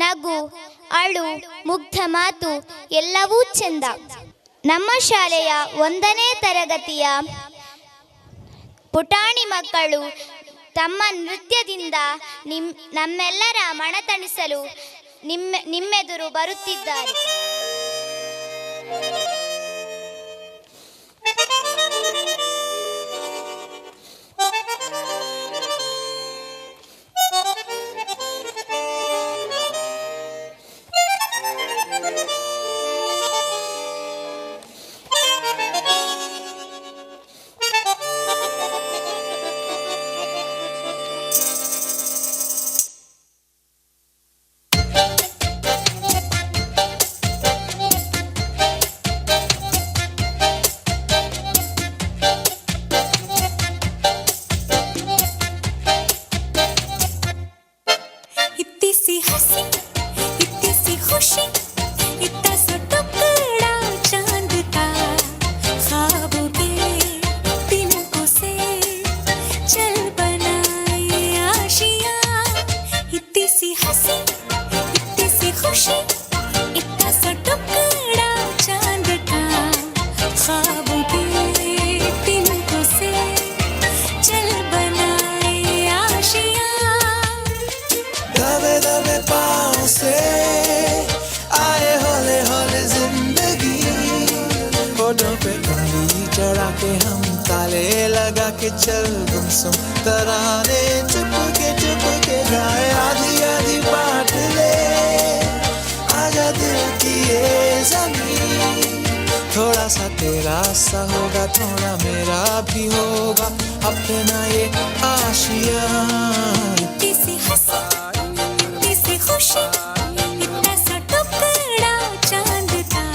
ನಗು, ಅಳು, ಮುಗ್ಧ ಮಾತು ಎಲ್ಲವೂ ಚೆಂದ. ನಮ್ಮ ಶಾಲೆಯ 1ನೇ ತರಗತಿಯ ಪುಟಾಣಿ ಮಕ್ಕಳು ತಮ್ಮ ನೃತ್ಯದಿಂದ ನಮ್ಮೆಲ್ಲರ ಮನತಣಿಸಲು ನಿಮ್ಮೆದುರು ಬರುತ್ತಿದ್ದಾರೆ. चढ़ा के हम ताले लगा के चल गुमसुम तराने चुप के गाए आधी आधी बांट ले आजा दिल की ये ज़मीन. थोड़ा सा तेरा सा होगा थोड़ा मेरा भी होगा अपना ये आशिया. इतनी सी हंसी इतनी सी खुशी इतना सा टुकड़ा चांद का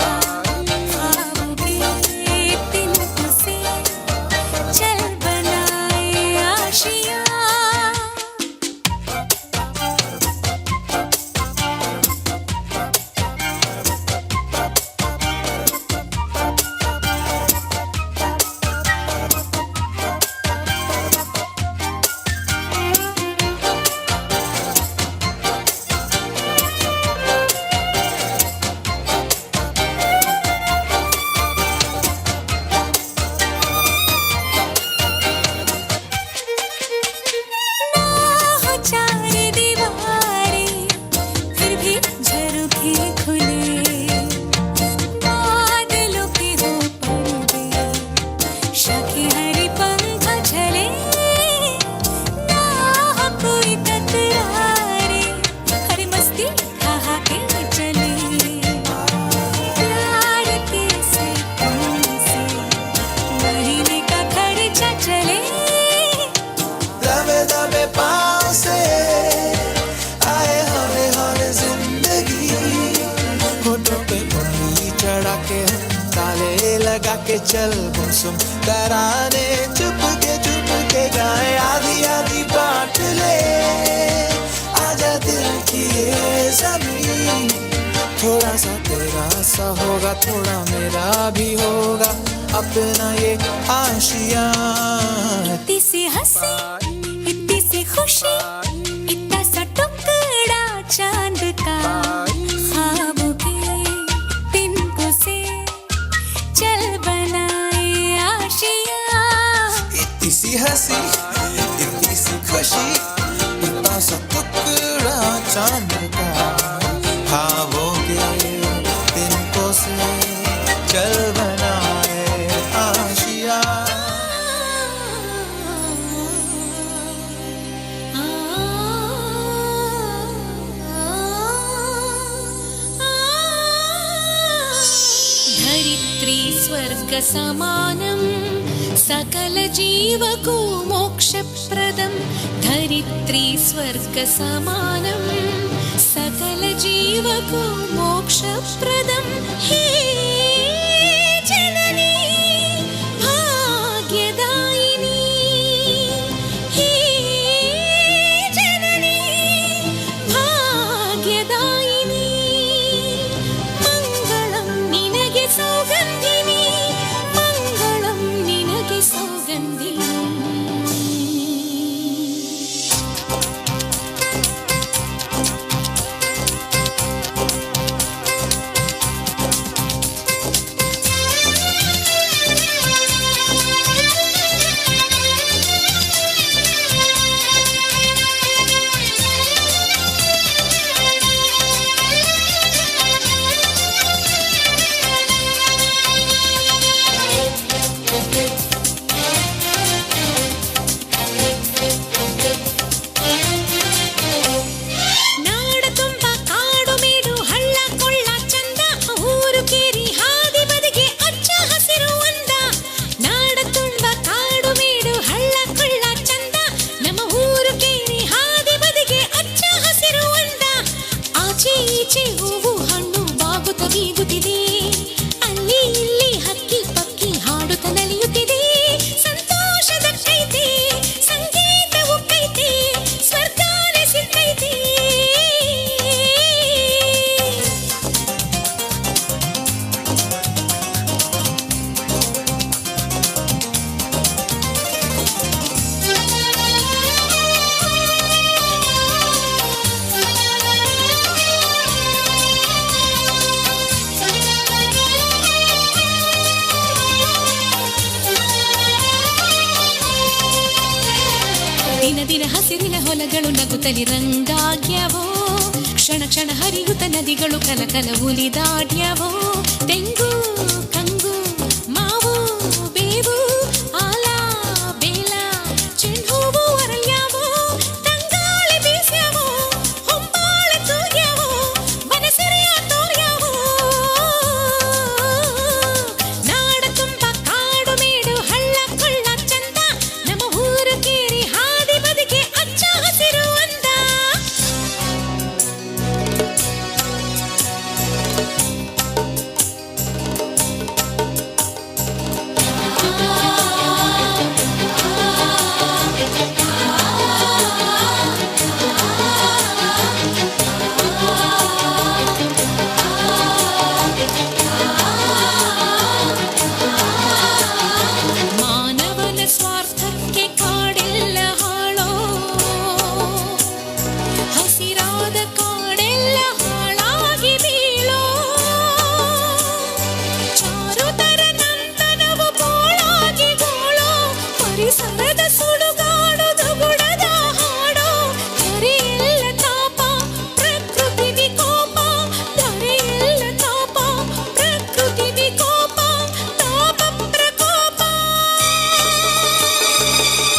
के चल गुमसुम तराने चुप के गाए आधी आधी बांट ले आजा दिल की ये ज़मीन. थोड़ा सा तेरा सा होगा थोड़ा मेरा भी होगा अपना ये आशिया. इतनी सी हंसी इतनी सी खुशी इतना सा टुकड़ा चांद का ख्वाबों के तिनको से चल बनाए आशिया. इतनी सी हंसी इतनी सी खुशी इतना सा टुकड़ा चांद का ख्वाबों के तिनको से चल बनाए आशिया. धरित्री स्वर्ग समानं सकल जीवको मोक्षप्रदं. धरित्री स्वर्ग समानं सकल जीवको मोक्षप्रदं. हे जननी भाग्यदायिनी हे जननी भाग्यदायिनी मंगलं निनगे सौगन्धिनी मंगलं निनगे सौगन्धिनी. ಹೊಲಗಳು ನಗುತ್ತಲಿ ರಂಗಾಗ್ಯವೋ, ಕ್ಷಣ ಕ್ಷಣ ಹರಿಯುತ್ತ ನದಿಗಳು ಕಲಕಲ ಉಲಿದಾಡ್ಯವೋ. ತೆಂಗು ಕಂಗು ಮಾವು ಬೇವು ಆಲ ಬೇಲ ಚೆಂಡು ಅರಳ್ಯವೋ, ತಂಗಾಳಿ ಬೀಸ್ಯವೋ, ಹೊಂಬಾಳೆ ತೂರ್ಯವೋ, ಮನಸೆರೆಯ ತೋರ್ಯವೋ. ನಾಡ ತುಂಬ ಕಾಡು ಮೇಡು ಹಳ್ಳ ಕೊಳ್ಳ ಚಂದ, ನಮ್ಮ ಊರು ಕೇರಿ ಹಾದಿ ಬದಿಗೆ ಅಚ್ಚ ಹಸಿರು ಅಂದ. ಮಾನವನ ಸ್ವಾರ್ಥಕ್ಕೆ ಕಾಡೆಲ್ಲ ಹಾಳೋ, ಹಸಿರಾದ ಕಾಡೆಲ್ಲ ಹಾಳಾಗಿ ಬೀಳೋ. ಚಾರುತರ ನಂತನವು ಗೋಳಾಗಿ ಗೋಳೋ, ಪರಿಸರದ ಸುಡುಗಾಡು ಗುಡದ ಹಾಡೋ. ಧರೆಯೆಲ್ಲ ತಾಪ ಪ್ರಕೃತಿ ವಿಕೋಪ, ಧರೆಯೆಲ್ಲ ತಾಪ ಪ್ರಕೃತಿ ವಿಕೋಪ, ತಾಪ ಪ್ರಕೋಪ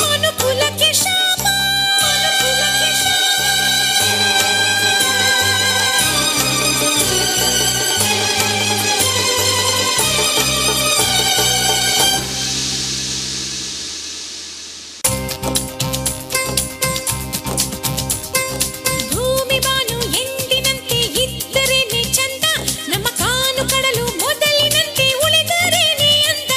ಮನುಕುಲಕ್ಕೆ ಶಾಪ, ಮನುಕುಲಕ್ಕೆ ಭೂಮಿ ಬಾನು ಎಂದಿನಂತೆ ಇದ್ದರೇನೆ ಚಂದ, ನಮ್ಮ ಕಾನು ಕಡಲು ಮೊದಲಿನಂತೆ ಉಳಿದರೇನೆ ಅಂದ.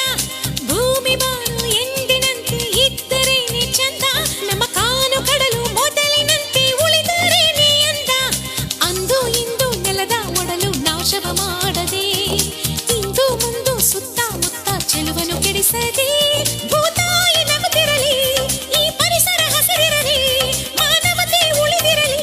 ಭೂಮಿ ಬಾನು ಎಂದಿನಂತೆ ಇದ್ದರೇನೆ ಚಂದ, ನಮ್ಮ ಕಾನು ಕಡಲು ಮೊದಲಿನಂತೆ ಉಳಿದರೇನೆ ಅಂದ. ಅಂದು ಇಂದು ನೆಲದ ಒಡಲು ನಾಶವ ಮಾಡದೆ, ಇಂದು ಮುಂದು ಸುತ್ತಮುತ್ತ ಚೆಲುವನು ಕೆಡಿಸದೆ, ಭೂತಾಯಿ ನಗುತ್ತಿರಲಿ, ಈ ಪರಿಸರ ಹಸಿರಿರಲಿ, ಮಾನವತೆ ಉಳಿದಿರಲಿ.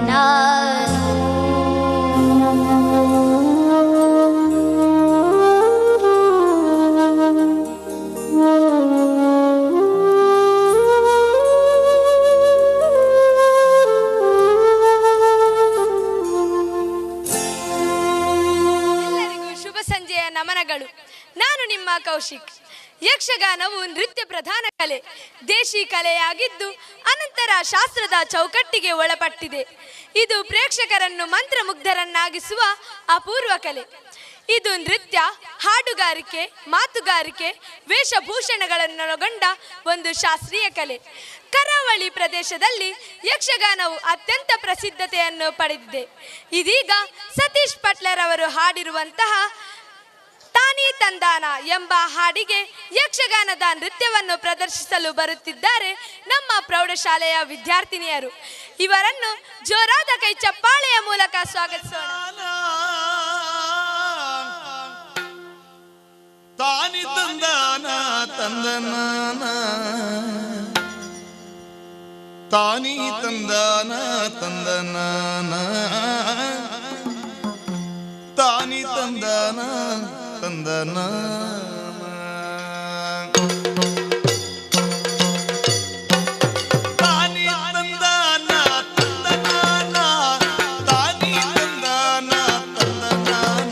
ನಾನು. ಎಲ್ಲರಿಗೂ ಶುಭ ಸಂಜೆಯ ನಮನಗಳು. ನಾನು ನಿಮ್ಮ ಕೌಶಿಕ್. ಯಕ್ಷಗಾನವು ನೃತ್ಯ ಪ್ರಧಾನ ಕಲೆ, ದೇಶಿ ಕಲೆಯಾಗಿದ್ದು ಅನಂತರ ಶಾಸ್ತ್ರದ ಚೌಕಟ್ಟಿಗೆ ಒಳಪಟ್ಟಿದೆ. ಇದು ಪ್ರೇಕ್ಷಕರನ್ನು ಮಂತ್ರಮುಗ್ಧರನ್ನಾಗಿಸುವ ಅಪೂರ್ವ ಕಲೆ. ಇದು ನೃತ್ಯ, ಹಾಡುಗಾರಿಕೆ, ಮಾತುಗಾರಿಕೆ, ವೇಷಭೂಷಣಗಳನ್ನೊಳಗೊಂಡ ಒಂದು ಶಾಸ್ತ್ರೀಯ ಕಲೆ. ಕರಾವಳಿ ಪ್ರದೇಶದಲ್ಲಿ ಯಕ್ಷಗಾನವು ಅತ್ಯಂತ ಪ್ರಸಿದ್ಧತೆಯನ್ನು ಪಡೆದಿದೆ. ಇದೀಗ ಸತೀಶ್ ಪಟ್ಲರ್ ಅವರು ಹಾಡಿರುವಂತಹ ತಾನಿ ತಂದಾನ ಎಂಬ ಹಾಡಿಗೆ ಯಕ್ಷಗಾನದ ನೃತ್ಯವನ್ನು ಪ್ರದರ್ಶಿಸಲು ಬರುತ್ತಿದ್ದಾರೆ ನಮ್ಮ ಪ್ರೌಢಶಾಲೆಯ ವಿದ್ಯಾರ್ಥಿನಿಯರು. ಇವರನ್ನು ಜೋರಾದ ಕೈ ಚಪ್ಪಾಳೆಯ ಮೂಲಕ ಸ್ವಾಗತಿಸೋಣ. ತಾನಿ ತಂದಾನ ತಂದನಾನ, ತಾನಿ ತಂದಾನ ತಂದನಾನ, ತಾನಿ ತಂದಾನ ತಂದನಾನ. ತಾನಿ ತಂದಾನ ತಂದನಾನ, ತಾನಿ ತಂದಾನ ತಂದನಾನ,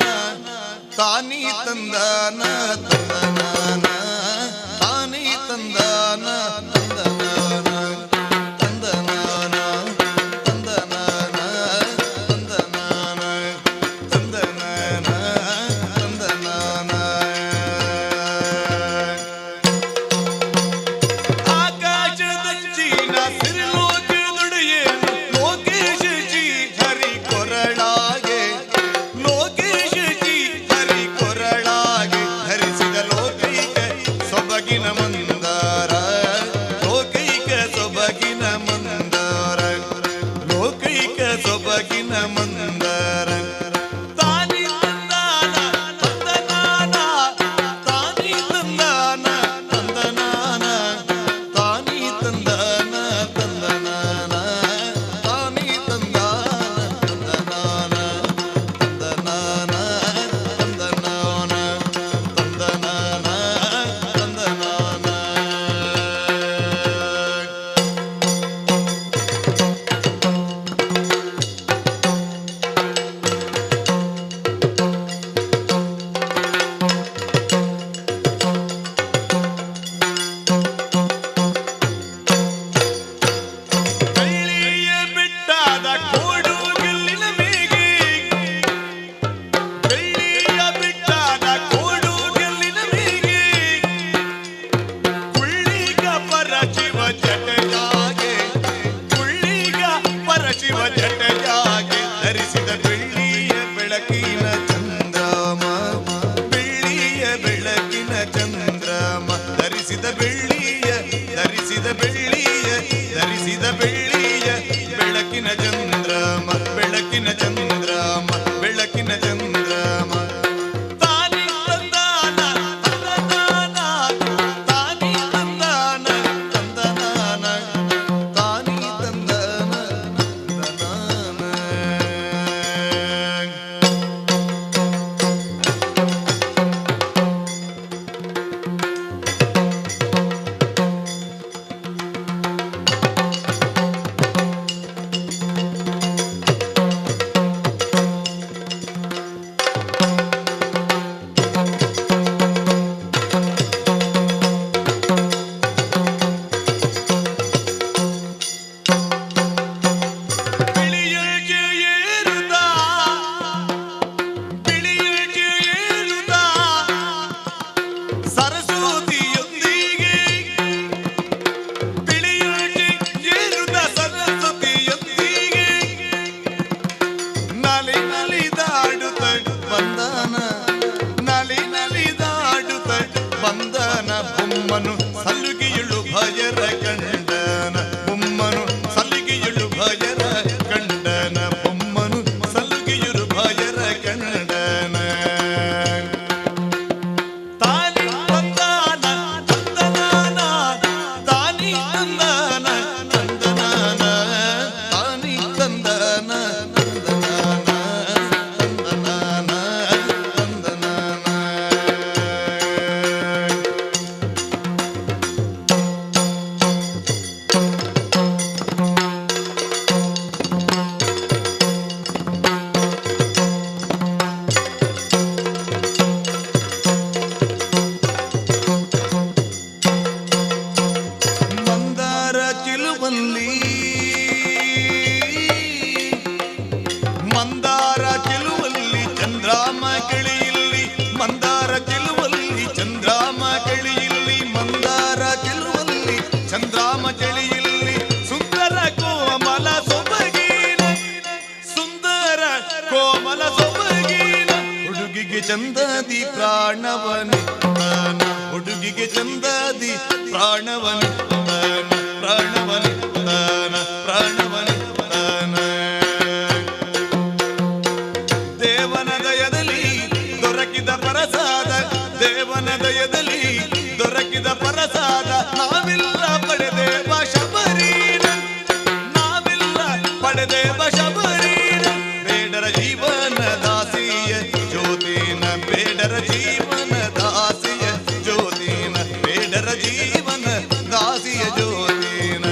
ತಾನಿ ತಂದಾನ ತಂದನಾನ, ತಾನಿ ತಂದಾನ ತಂದನಾನ, ತಂದನಾನ ತಂದನಾನ, ತಂದನಾನ ತಂದನಾನ ತಂದನಾನ. ಆಕಾಶದಂಚಿನ ಸಿರಿಲೋಕದೊಡೆಯೇನು ಲೋಕೇಶ ಜಿ ಹರಿ ಕೊರಳಾಗೆ, ಲೋಕೇಶ ಜಿ ಹರಿ ಕೊರಳಾಗೆ ಧರಿಸಿದ ಲೋಕೈಕ ಸೊಬಗಿನ ಮಂದಾರ, ಲೋಕೈಕ ಸೊಬಗಿನ ಮಂದಾರ, ಲೋಕೈಕ ಸೊಬಗಿನ ಮಂದಾರ. ತಾನಿ ತಂದಾನ ತಂದನಾನ, ತಾನಿ ತಂದಾನ ತಂದನಾನ, ತಾನಿ ತಂದಾನ ತಂದನಾನ, ತಾನಿ ತಂದಾನ ತಂದನಾನ, ತಂದನಾನ ತಂದನಾನ, ತಂದನಾನ ತಂದನಾನ. ಬೆಳ್ಳಿಯ ಬೆಟ್ಟದ ಕೋಡುಗೆಲ್ಲಿನ ಮೇಗೆ, ಬೆಳ್ಳಿಯ ಬೆಟ್ಟದ ಕೋಡುಗೆಲ್ಲಿನ ಮೇಗೆ, ಕುಳ್ಳಿಗ ಪರಶಿವ ಜಟೆಯಾಗೆ, ಕುಳ್ಳಿಗ ಪರಶಿವ ಜಟೆಯಾಗೆ ಧರಿಸಿದ ಬೆಳ್ಳಿಯ ಬೆಳಕಿನ ಚಂದ್ರಮ, ಬೆಳ್ಳಿಯ ಬೆಳಕಿನ ಚಂದ್ರಮ ಧರಿಸಿದ ಬೆಳ್ಳಿಯ, ಧರಿಸಿದ ಬೆಳ್ಳಿಯ, ಧರಿಸಿದ ಬೆಳ್ಳಿಯ ಬೆಳಕಿನ ಚಂದ್ರಮ, ಬೆಳಕಿನ ಚಂದ್ರಮ, ಬೆಳಕಿನ ಚಂದ್ರಮ. ತಾನಿ ತಂದಾನ ತಂದನಾನ, ತಾನಿ ತಂದಾನ ತಂದನಾನ, ತಾನಿ ತಂದಾನ ತಂದನಾನ. ಬಿಳಿಯಗೆ ಏರುದ, ಬಿಳಿಯಗೆ ಏರುದ ಸರಸ್ವತಿಯೊಂದಿಗೆ, ಬಿಳಿಯಗೆ ಏರುದ ಸರಸ್ವತಿಯೊಂದಿಗೆ ನಲಿ ನಲಿದಾಡುತ್ತ ಬಂದನ, ನಲಿ ನಲಿದಾಡುತ್ತ ಬಂದನ ಬೊಮ್ಮನು ಸಲ್ಲುಗಿಯುಳು ಭಯರ ಕಂಡನ, ಬೊಮ್ಮನು ಸಲ್ಲಿಗೆಯುಳು ಭಯರ ಕಂಡನ, ಬೊಮ್ಮನು ಸಲ್ಲುಗಿಯುಳು ಭಯರ ಕಂಡನ. ತಾನಿ ತಂದಾನ ತಂದನಾನ, ತಾನಿ ತಂದಾನ ತಂದನಾನ, ತಾನಿ ತಂದಾನ ಚೆಲುವಲ್ಲಿ ಮಂದಾರ ಚೆಲುವಲ್ಲಿ ಚಂದ್ರಾಮ ಕೆಳೆಯಲ್ಲಿ ಮಂದಾರ ಚೆಲುವಲ್ಲಿ ಚಂದ್ರಾಮ ಕೆಳೆಯಲ್ಲಿ ಮಂದಾರ ಚೆಲುವಲ್ಲಿ ಚಂದ್ರಾಮ ಕೆಳೆಯಲ್ಲಿ ಸುಂದರ ಕೋಮಲ ಸೊಬಗಿನ ಸುಂದರ ಕೋಮಲ ಸೊಬಗಿನ ಹುಡುಗಿಗೆ ಚಂದದಿ ಪ್ರಾಣವನಿ ಹುಡುಗಿಗೆ ಚಂದದಿ ಪ್ರಾಣವನಿ ಪ್ರಾಣವನಿ ಪ್ರಾಣವನಿ ದೇವನ ದಯದಲ್ಲಿ ದೊರಕಿದ ಪರಸಾದ ದೇವನ ದಯದಲ್ಲಿ ದೊರಕಿದ ಪರಸಾದ ನಾವಿಲ್ಲ ಪಡೆದೇವ ಶಬರೀನ ನಾವಿಲ್ಲ ಪಡೆದೇವ ಶಬರೀನ ಬೇಡರ ಜೀವನ ದಾಸಿಯ ಜ್ಯೋತಿನ ಬೇಡರ ಜೀವನ ದಾಸಿಯ ಜ್ಯೋತಿನ ಬೇಡರ ಜೀವನ ದಾಸಿಯ ಜ್ಯೋತಿನ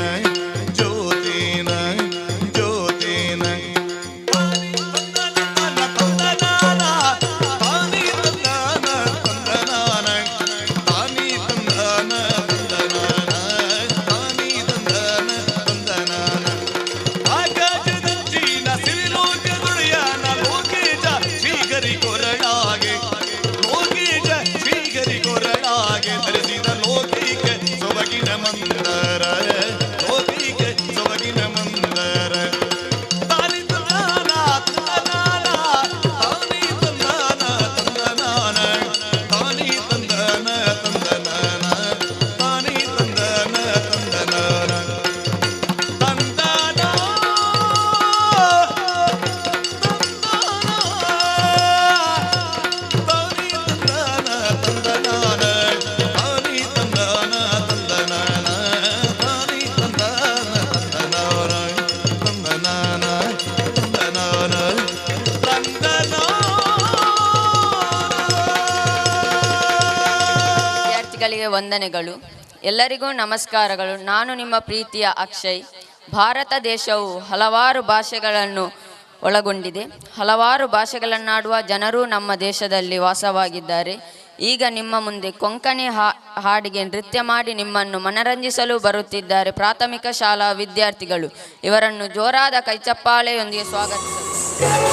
ಜ್ಯೋತಿನ ಜ್ಯೋತಿನ ಧರಿಸಿದ ಲೋಕಿಗೆ ಸೊಬಗಿನ ಮಂದರ ಲೋಕಿಗೆ ಸೊಬಗಿನ ಮಂದರ ತಾನಿ ತಂದಾನ ತಂದನಾನ ತಾನಿ ತಂದಾನ ತಂದನಾನ ತಾನಿ ತಂದಾನ ತಂದನಾನ ತಾನಿ ತಂದಾನ ತಂದನಾನ ತಂದನ ತಾನಿ ತಂದಾನ ತಂದನಾನ ತಾನಿ ತಂದಾನ ತಂದನಾನ ತಾನಿ ತಂದಾನ ತಂದನಾನ ತಂದನಾನ ತಂದನಾನ ವಿದ್ಯಾರ್ಥಿಗಳಿಗೆ ವಂದನೆಗಳು. ಎಲ್ಲರಿಗೂ ನಮಸ್ಕಾರಗಳು. ನಾನು ನಿಮ್ಮ ಪ್ರೀತಿಯ ಅಕ್ಷಯ್. ಭಾರತ ದೇಶವು ಹಲವಾರು ಭಾಷೆಗಳನ್ನು ಒಳಗೊಂಡಿದೆ. ಹಲವಾರು ಭಾಷೆಗಳನ್ನಾಡುವ ಜನರು ನಮ್ಮ ದೇಶದಲ್ಲಿ ವಾಸವಾಗಿದ್ದಾರೆ. ಈಗ ನಿಮ್ಮ ಮುಂದೆ ಕೊಂಕಣಿ ಹಾಡಿಗೆ ನೃತ್ಯ ಮಾಡಿ ನಿಮ್ಮನ್ನು ಮನರಂಜಿಸಲು ಬರುತ್ತಿದ್ದಾರೆ ಪ್ರಾಥಮಿಕ ಶಾಲಾ ವಿದ್ಯಾರ್ಥಿಗಳು. ಇವರನ್ನು ಜೋರಾದ ಕೈಚಪ್ಪಾಳೆಯೊಂದಿಗೆ ಸ್ವಾಗತಿಸಲು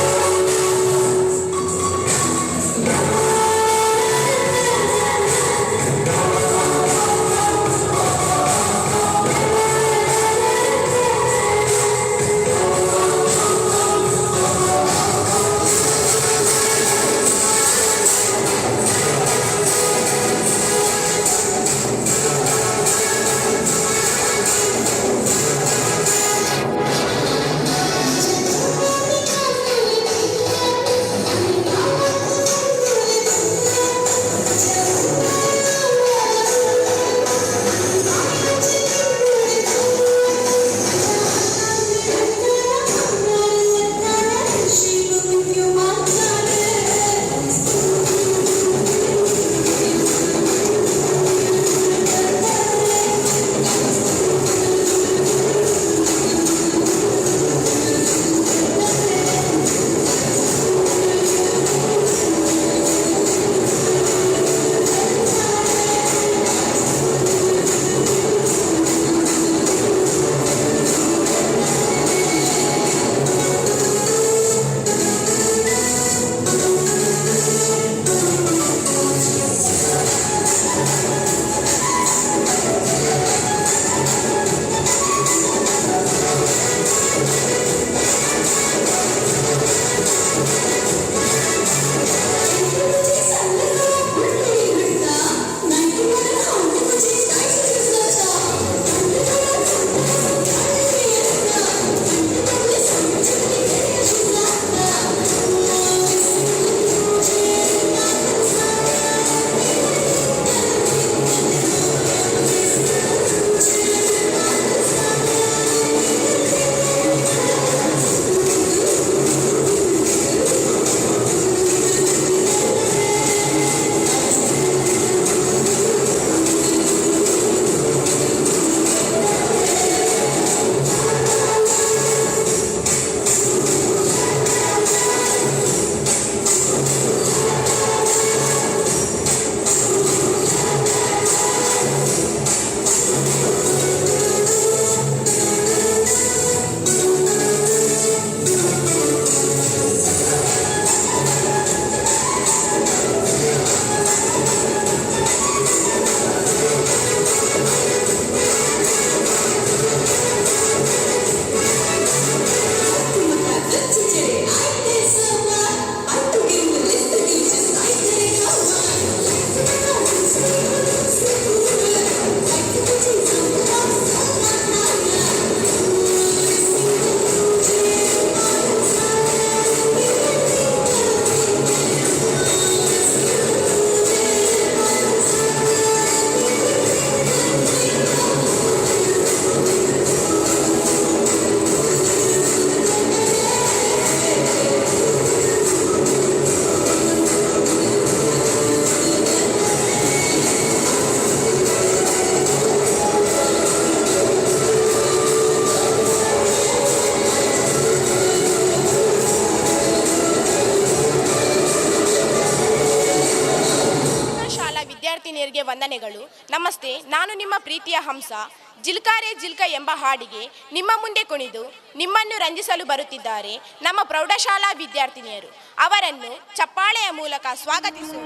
ವಂದನೆಗಳು. ನಮಸ್ತೆ, ನಾನು ನಿಮ್ಮ ಪ್ರೀತಿಯ ಹಂಸ. ಜಿಲ್ಕಾರೆ ಜಿಲ್ಕ ಎಂಬ ಹಾಡಿಗೆ ನಿಮ್ಮ ಮುಂದೆ ಕುಣಿದು ನಿಮ್ಮನ್ನು ರಂಜಿಸಲು ಬರುತ್ತಿದ್ದಾರೆ ನಮ್ಮ ಪ್ರೌಢಶಾಲಾ ವಿದ್ಯಾರ್ಥಿನಿಯರು. ಅವರನ್ನು ಚಪ್ಪಾಳೆಯ ಮೂಲಕ ಸ್ವಾಗತಿಸೋಣ.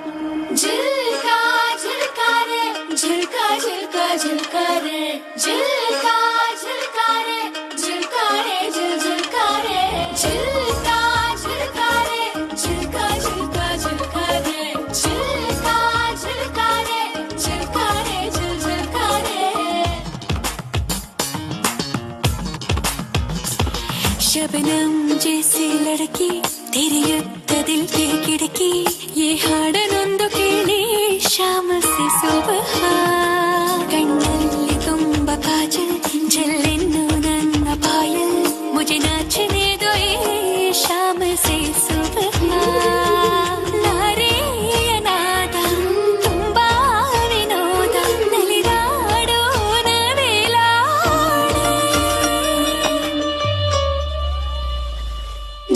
ಜಿಲ್ಕಾ ಜಿಲ್ಕಾರೆ ಜಿಲ್ಕಾ ಜಿಲ್ಕಾ ಜಿಲ್ಕಾರೆ ಜಿಲ್ಕಾ ಜಿಲ್ಕಾರೆ ಜಿಲ್ಕಾರೆ ಜಿಲ್ ಜಿಲ್ಕಾರೆ ಜಿಲ್ಕಾ ಜಿಲ್ಕಾರೆ ಜಿಲ್ಕಾ ಜಿಲ್ಕಾ ಜಿಲ್ಕಾರೆ ಜಿಲ್ಕಾ ಜಿಲ್ಕಾರೆ ಜಿಲ್ಕಾರೆ ಜಿಲ್ ಜಿಲ್ಕಾರೆ. शबनम जैसी लड़की ತೆರೆಯುತ್ತ ದಿಲ್ ಕೆ ಕಿಡಕಿ ये ಹಾಡನೊಂದು ಕೇಳಿ ಶಾಮ से ಸುಬಹ ಕಣ್ಣಲ್ಲಿ ತುಂಬ ಕಾಜಲ್ ಜಲ್ಲೆನ್ನು ನನ್ನ ಪಾಯಲ್ ಮುझे नाचने दो ये शाम से सुबह ಲಾರೆಯ ನಾದ ತುಂಬಾ ವಿನೋದ ನಲಿದಾಡೋ ನವಿಲಾಡೆ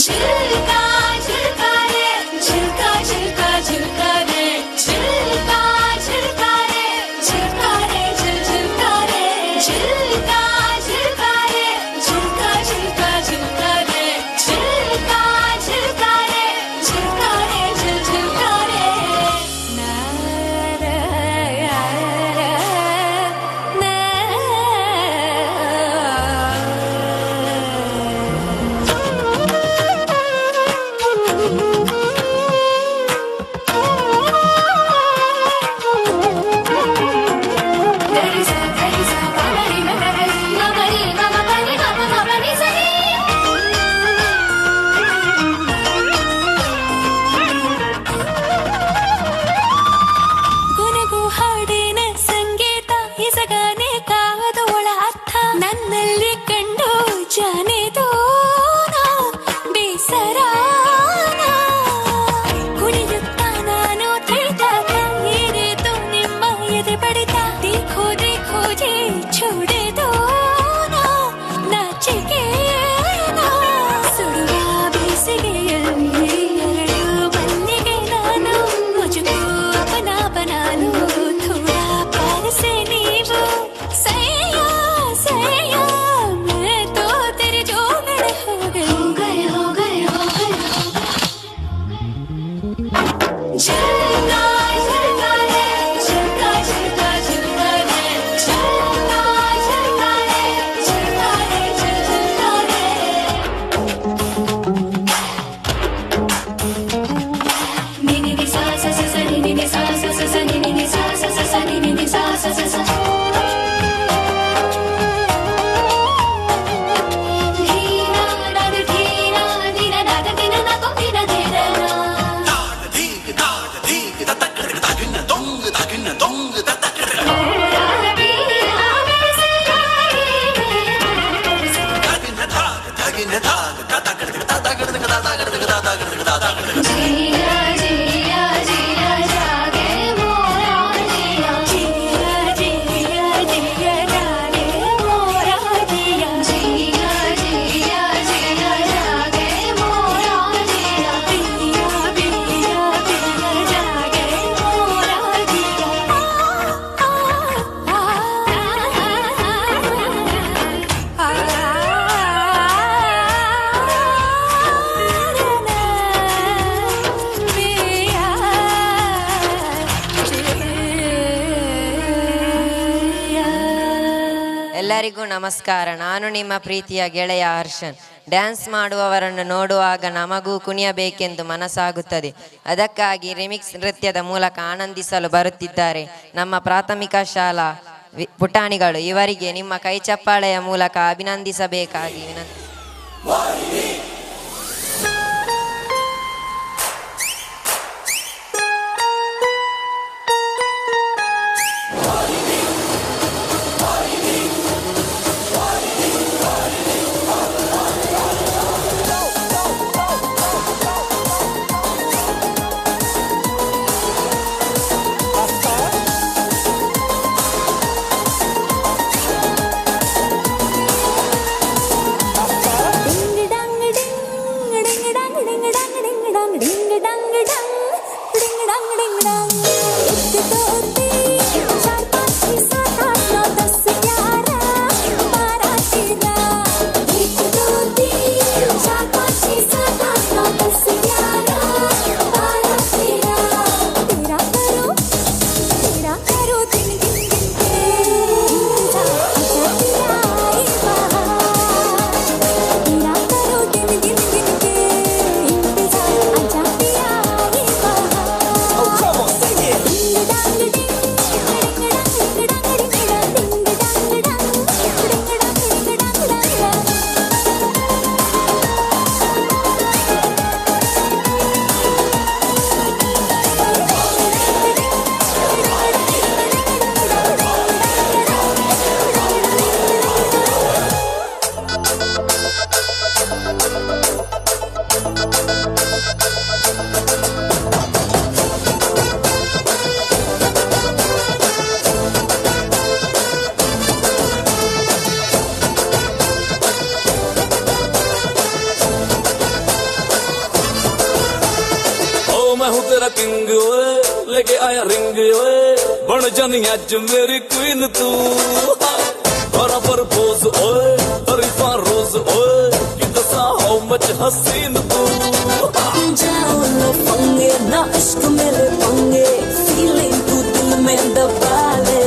ಜಿಲ್ಕಾ ಜಿಲ್ಕಾರೆ ಜಿಲ್ಕಾ ಜಿಲ್ಕಾ ಜಿಲ್ಕಾರೆ ಜಿಲ್ಕಾ ಜಿಲ್ಕಾರೆ ಜಿಲ್ಕಾರೆ ಜಿಲ್ ಜಿಲ್ಕಾರೆ ಜಿಲ್ಕಾ ಜಿಲ್ಕಾರೆ ಜಿಲ್ಕಾ ಜಿಲ್ಕಾ ಜಿಲ್ಕಾರೆ ಜಿಲ್ಕಾ ಜಿಲ್ಕಾರೆ ಜಿಲ್ಕಾರೆ ಜಿಲ್ ಜಿಲ್ಕಾರೆ. ಗುನಗು ಹಾಡಿನ ಸಂಗೀತ ಇಸಗಾನೆ ಕಾದು ಒಳ ಅರ್ಥ ನನ್ನಲ್ಲಿ ಕಂಡು ಜಾನೆದು ಬೇಸರಾನ ಕುಣಿಯುತ್ತ ನಾನು ತಿಳಿದಾಗ ಏರಿತು ನಿಮ್ಮ ಎದೆ ಬಡಿತ ದೇಖೋ ದೇಖೋ ಜೇ ಛೋಡೆದು ನಾಚಿಕೆ ಸುಡುವ ಬೇಸಿಗೆಯಲ್ಲಿ ಎರಡು ಮಲ್ಲಿಗೆ ನಾನು ಮುಜುಗೋ अपना बना लो थोड़ा प्यार से नीवो सैया सैया मैं तो तेरे जोगड़ हो गए हो गए हो गए जिल्का जिल्कारे जिल्का जिल्का जिल्कारे जिल्का जिल्कारे जिल्कारे जिल जिल्कारे. Ni ni ni sa sa sa sa ni ni ni sa sa sa sa ni ni ni sa sa sa sa ni ni ni sa sa sa sa. Dhina nad dhina dhina nad dhina na ko dhina dhina na. Mera piya mere jiya jiya jiya jaage mora jiya jiya jiya jiya jaage mora jiya jiya jiya jiya jaage mora jiya piya piya piya jaage mora jiya ಎಲ್ಲರಿಗೂ ನಮಸ್ಕಾರ. ನಾನು ನಿಮ್ಮ ಪ್ರೀತಿಯ ಗೆಳೆಯ ಹರ್ಷನ್. Dance ಮಾಡುವವರನ್ನು ನೋಡುವಾಗ ನಮಗೂ ಕುಣಿಯಬೇಕೆಂದು ಮನಸ್ಸಾಗುತ್ತದೆ. ಅದಕ್ಕಾಗಿ ರಿಮಿಕ್ಸ್ ನೃತ್ಯದ ಮೂಲಕ ಆನಂದಿಸಲು ಬರುತ್ತಿದ್ದಾರೆ ನಮ್ಮ ಪ್ರಾಥಮಿಕ ಶಾಲಾ ಪುಟಾಣಿಗಳು. ಇವರಿಗೆ ನಿಮ್ಮ ಕೈ ಚಪ್ಪಾಳೆಯ ಮೂಲಕ ಅಭಿನಂದಿಸಬೇಕಾಗಿ ವಿನಂತಿ. Ding dang मैं हूँ तेरा किंग ओए लेके आया रिंग ओए बन जानी अज मेरी क्वीन तू बराबर पोज ओए तरीफा रोज ओए कि दसा हाउ मच हसीन तू जाओ ना पंगे ना इश्क मेरे पंगे फीलिंग तू दिल में दबा ले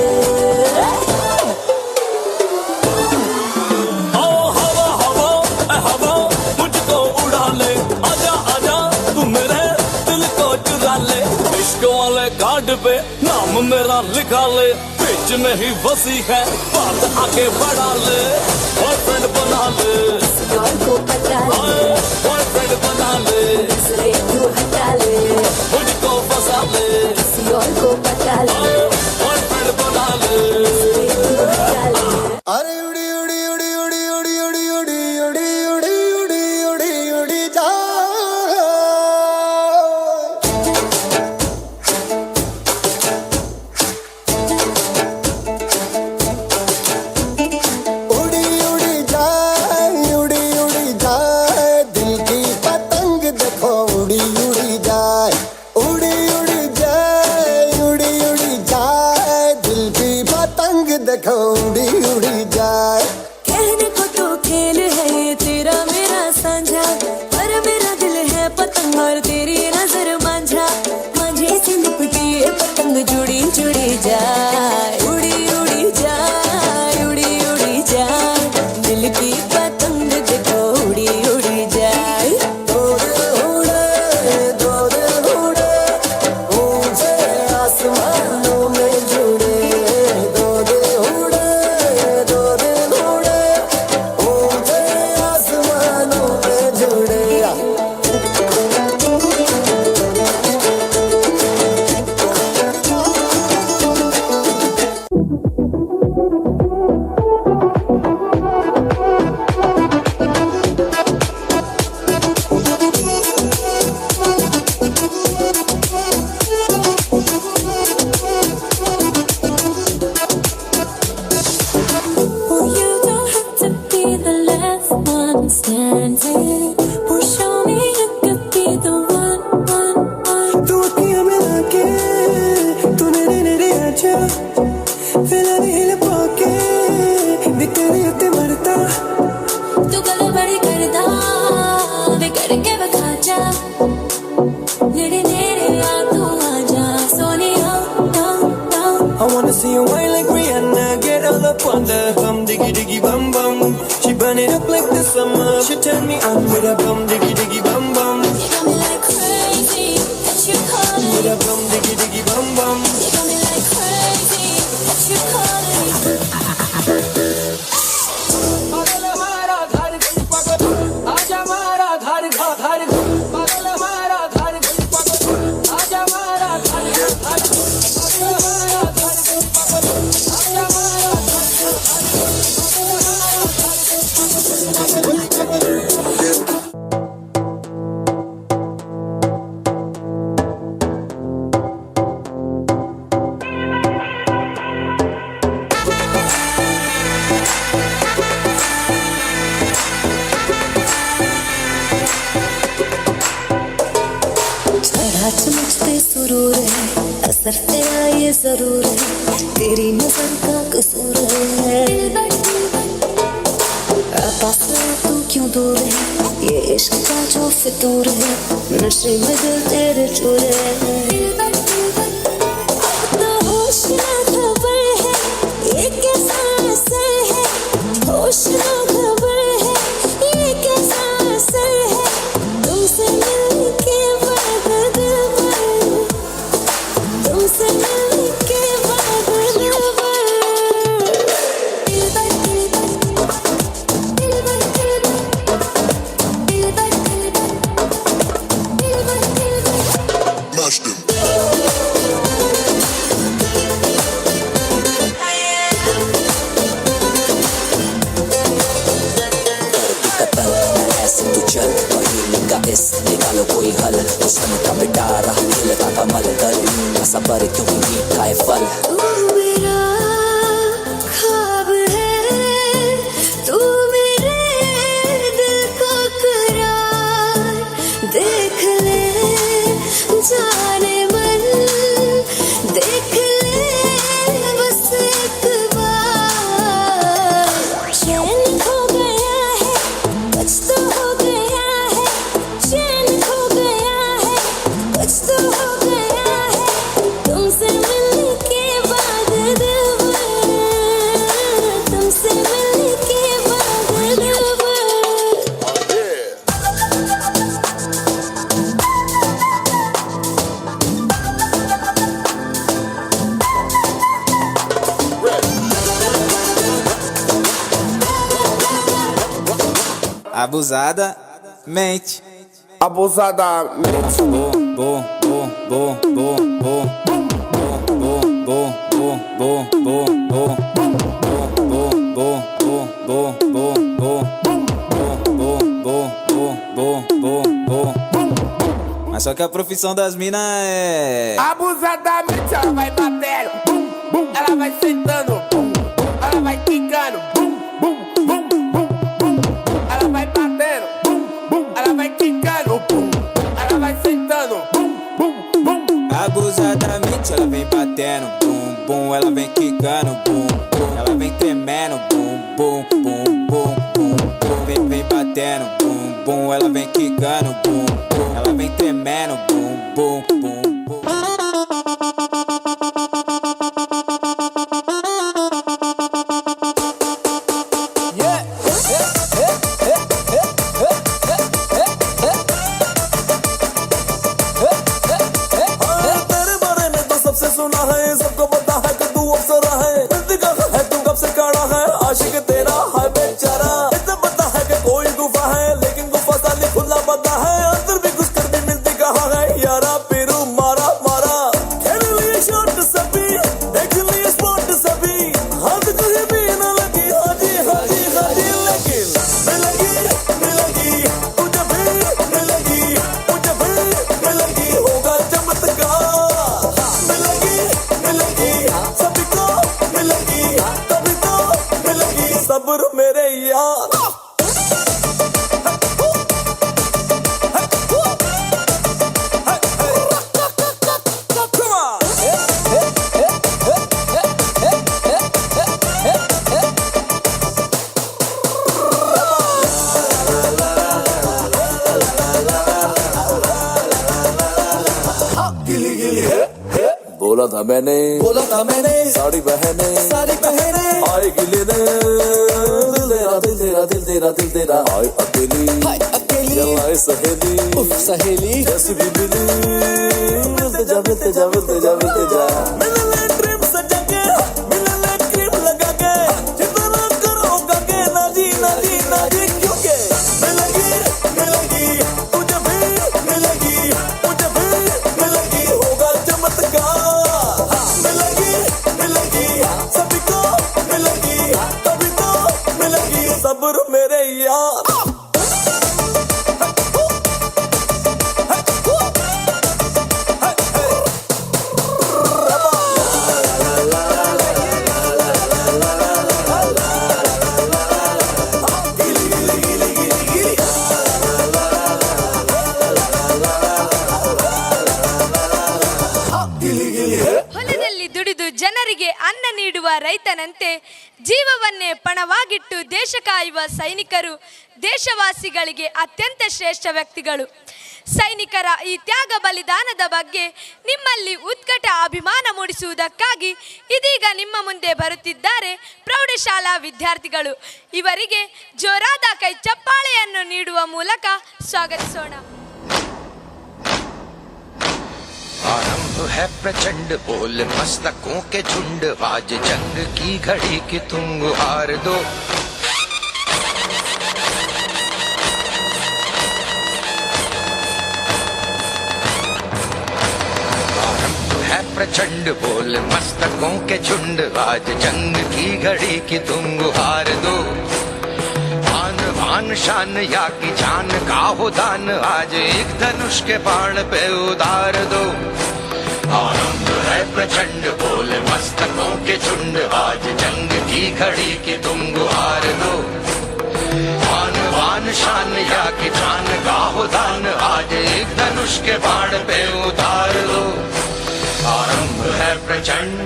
आओ हवा हवा ऐ हवा मुझको उड़ा ले आजा आजा तू मेरे दिल को चुरा ले इश्क वाले कार्ड पे नाम मेरा लिखा ले बीच में ही बसी है बात आगे बढ़ा ले बॉयफ्रेंड बना ले यार को पता ले बॉयफ्रेंड बना ले दूसरे क्यों हटा ले मुझको फंसा ले किसी और को पता ले बॉयफ्रेंड बना ले दूसरे क्यों हटा ले अरे उड़ी उड़ी उड़ी उड़ी उड़ी उड़ी उड़ी उड़ी उड़ी उड़ी उड़ी उड़ी जा उड़ी उड़ी जाए दिल की पतंग देखो उड़ी उड़ी जाए उड़ी उड़ी जाए दिल की पतंग देखो उड़ी उड़ी जाए कहने को तो खेल है ये तेरा मेरा साझा पर मेरा दिल है पतंग और तेरी नजर मांझा मांझे से लिपटी ये पतंग जुड़ी जुड़ी जाए उड़ी उड़ी जाए उड़ी उड़ी जाए दिल की पतंग देखो उड़ी उड़ी जाए दो दिल उड़े ऊंचे आसमानों में जुड़े दो दिल उड़े ऊंचे आसमानों में जुड़े You don't have to be the last one standing. Oh, show me you could be the one. तू अखियां मिला के तूने नेड़े आजा फिलहाल हिल पाके बिकरी उत्ते मरता तू गल बड़ी करदा वे करके विखा जा नेड़े नेड़े आ तू आजा Sonia down down. I wanna see you whine like Rihanna, get all up on the bum, diggy diggy bum bum. She burn it up like the summer. She turn me on with a bum, diggy diggy bum bum. You got me like crazy that you calling With me. a bum, diggy diggy bum bum. You got me like crazy that you calling me. पागल हमारा घर पागल आजा हमारा घर पागल हमारा घर पागल आजा हमारा घर पागल हमारा घर पागल आजा हमारा जरा मुझ पे सुरूर है असर तेरा ये जरूर है तेरी नजर का कसूर है पास तू क्यों दूर है ये इश्क का जो फितूर है नशे में दिल तेरे चूर है अब तो होश ना खबर है ये कैसा असर है होश ना खबर है ये कैसा असर है तुमसे मिलके बाद दिल भर तुमसे मिलके बाद दिल भर निकालो कोई हल दुश्मन का मिटा रहा खिलता कमल कर सबर क्यों मीठा है फल तू मेरा ख्वाब है तू मेरे दिल का करार देख ले जा Abusadamente. Abusadamente. Mas só que a profissão das minas é... Abusadamente ela vai batendo, bum, bum. Ela vai sentando, bum, bum. Ela vai quicando, bum, bum, bum, bum, bum. Ela vai batendo, bum, bum. Ela vai quicando, bum. Ela vai sentando, bum, bum, bum. Abusadamente ela vem batendo, bum, bum. Ela vem quicando, bum, bum. Ela vem tremendo, bum, bum, bum, bum, bum, bum. Vem batendo, bum, bum. Ela vem quicando, bum, bum. Ela vem tremendo, bum, bum, bum, bum. तेरे बारे में तो सबसे सुना है, सबको पता है कि तू अप्सरा है। दिखा है तू कब से खड़ा है, आशिक तेरा है बेचारा। इतना पता है कि कोई गुफा है, लेकिन गुफा साली खुला पता है। अंदर भी घुस कर भी मिलती कहाँ है, यारा पीरू मारा मारा। खेल लिए शॉट सभी, देख लिए स्पॉट सभी, हाथ कहीं भी न लगी, हाजी हाजी हाजी। लेकिन मिलेगी मिलेगी तुझे भी, मिलेगी तुझे भी, मिलेगी होगा चमत्कार। मिलेगी मिलेगी सभी को, मिलेगी तभी तो मिलेगी। सब्र मेरे यार। बोला था मैंने साड़ी पहने आएगी लेने। दिल तेरा आए अकेली जलाए सहेली जैसी भी मिली। मिलते जा मिलने ड्रीम सजा के, मिलने क्रीम लगा के, जितना करोगा के नाजी क्योंकि मिलेगी तुझे भी, मिलेगी मुझे भी, मिलेगी होगा चमत्कार। मिलेगी सभी को, मिलेगी तभी तो मिलेगी। सब्र मेरे यार। ಹೊಲದಲ್ಲಿ ದುಡಿದು ಜನರಿಗೆ ಅನ್ನ ನೀಡುವ ರೈತನಂತೆ ಜೀವವನ್ನೇ ಪಣವಾಗಿಟ್ಟು ದೇಶ ಕಾಯುವ ಸೈನಿಕರು ದೇಶವಾಸಿಗಳಿಗೆ ಅತ್ಯಂತ ಶ್ರೇಷ್ಠ ವ್ಯಕ್ತಿಗಳು. ಸೈನಿಕರ ಈ ತ್ಯಾಗ ಬಲಿದಾನದ ಬಗ್ಗೆ ನಿಮ್ಮಲ್ಲಿ ಉತ್ಕಟ ಅಭಿಮಾನ ಮೂಡಿಸುವುದಕ್ಕಾಗಿ ಇದೀಗ ನಿಮ್ಮ ಮುಂದೆ ಬರುತ್ತಿದ್ದಾರೆ ಪ್ರೌಢಶಾಲಾ ವಿದ್ಯಾರ್ಥಿಗಳು. ಇವರಿಗೆ ಜೋರಾದ ಕೈ ಚಪ್ಪಾಳೆಯನ್ನು ನೀಡುವ ಮೂಲಕ ಸ್ವಾಗತಿಸೋಣ. आरंभ है प्रचंड बोल मस्तकों के झुंड, आज जंग की घड़ी की तुम हार दो। आरंभ है प्रचंड बोल मस्तकों के झुंड, आज जंग की घड़ी की तुम हार दो। आन शान या की जान का हो दान, आज एक धनुष के बाण पे उतार दो। आनंद है प्रचंड बोल मस्तकों के झुंड, आज जंग की घड़ी की तुम गुहार दो। आन शान या की जान का हो दान, आज एक धनुष के बाण पे उतार दो। आरंभ है प्रचंड।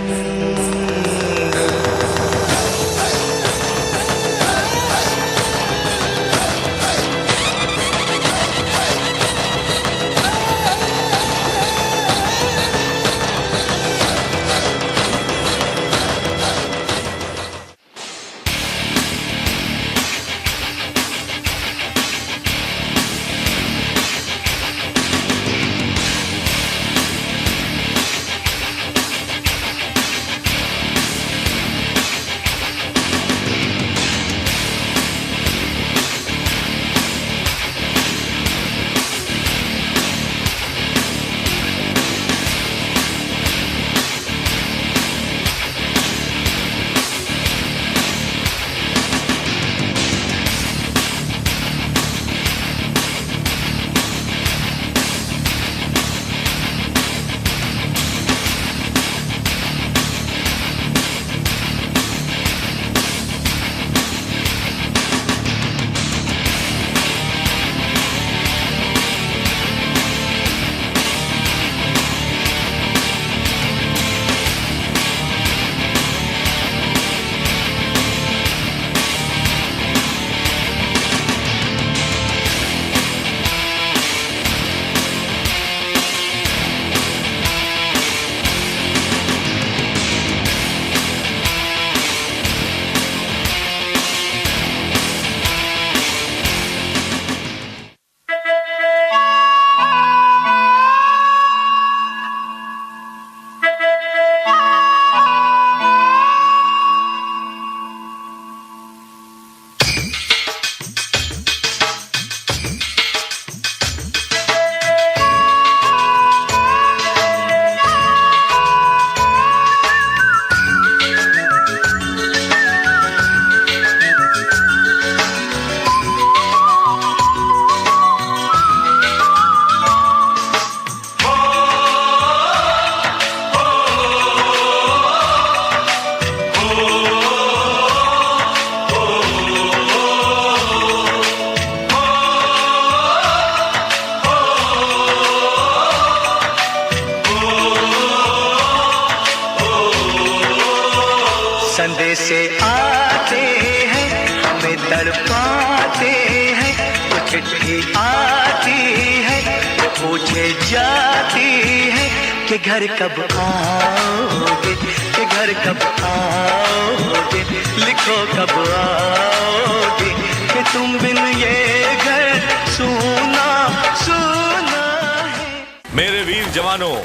आते हैं, वो चिट्ठी आती है, वो पूछे जाती है कि घर कब आओगे, कि घर कब आओगे, लिखो कब आओगे, कि तुम बिन ये घर सूना सूना है। मेरे वीर जवानों,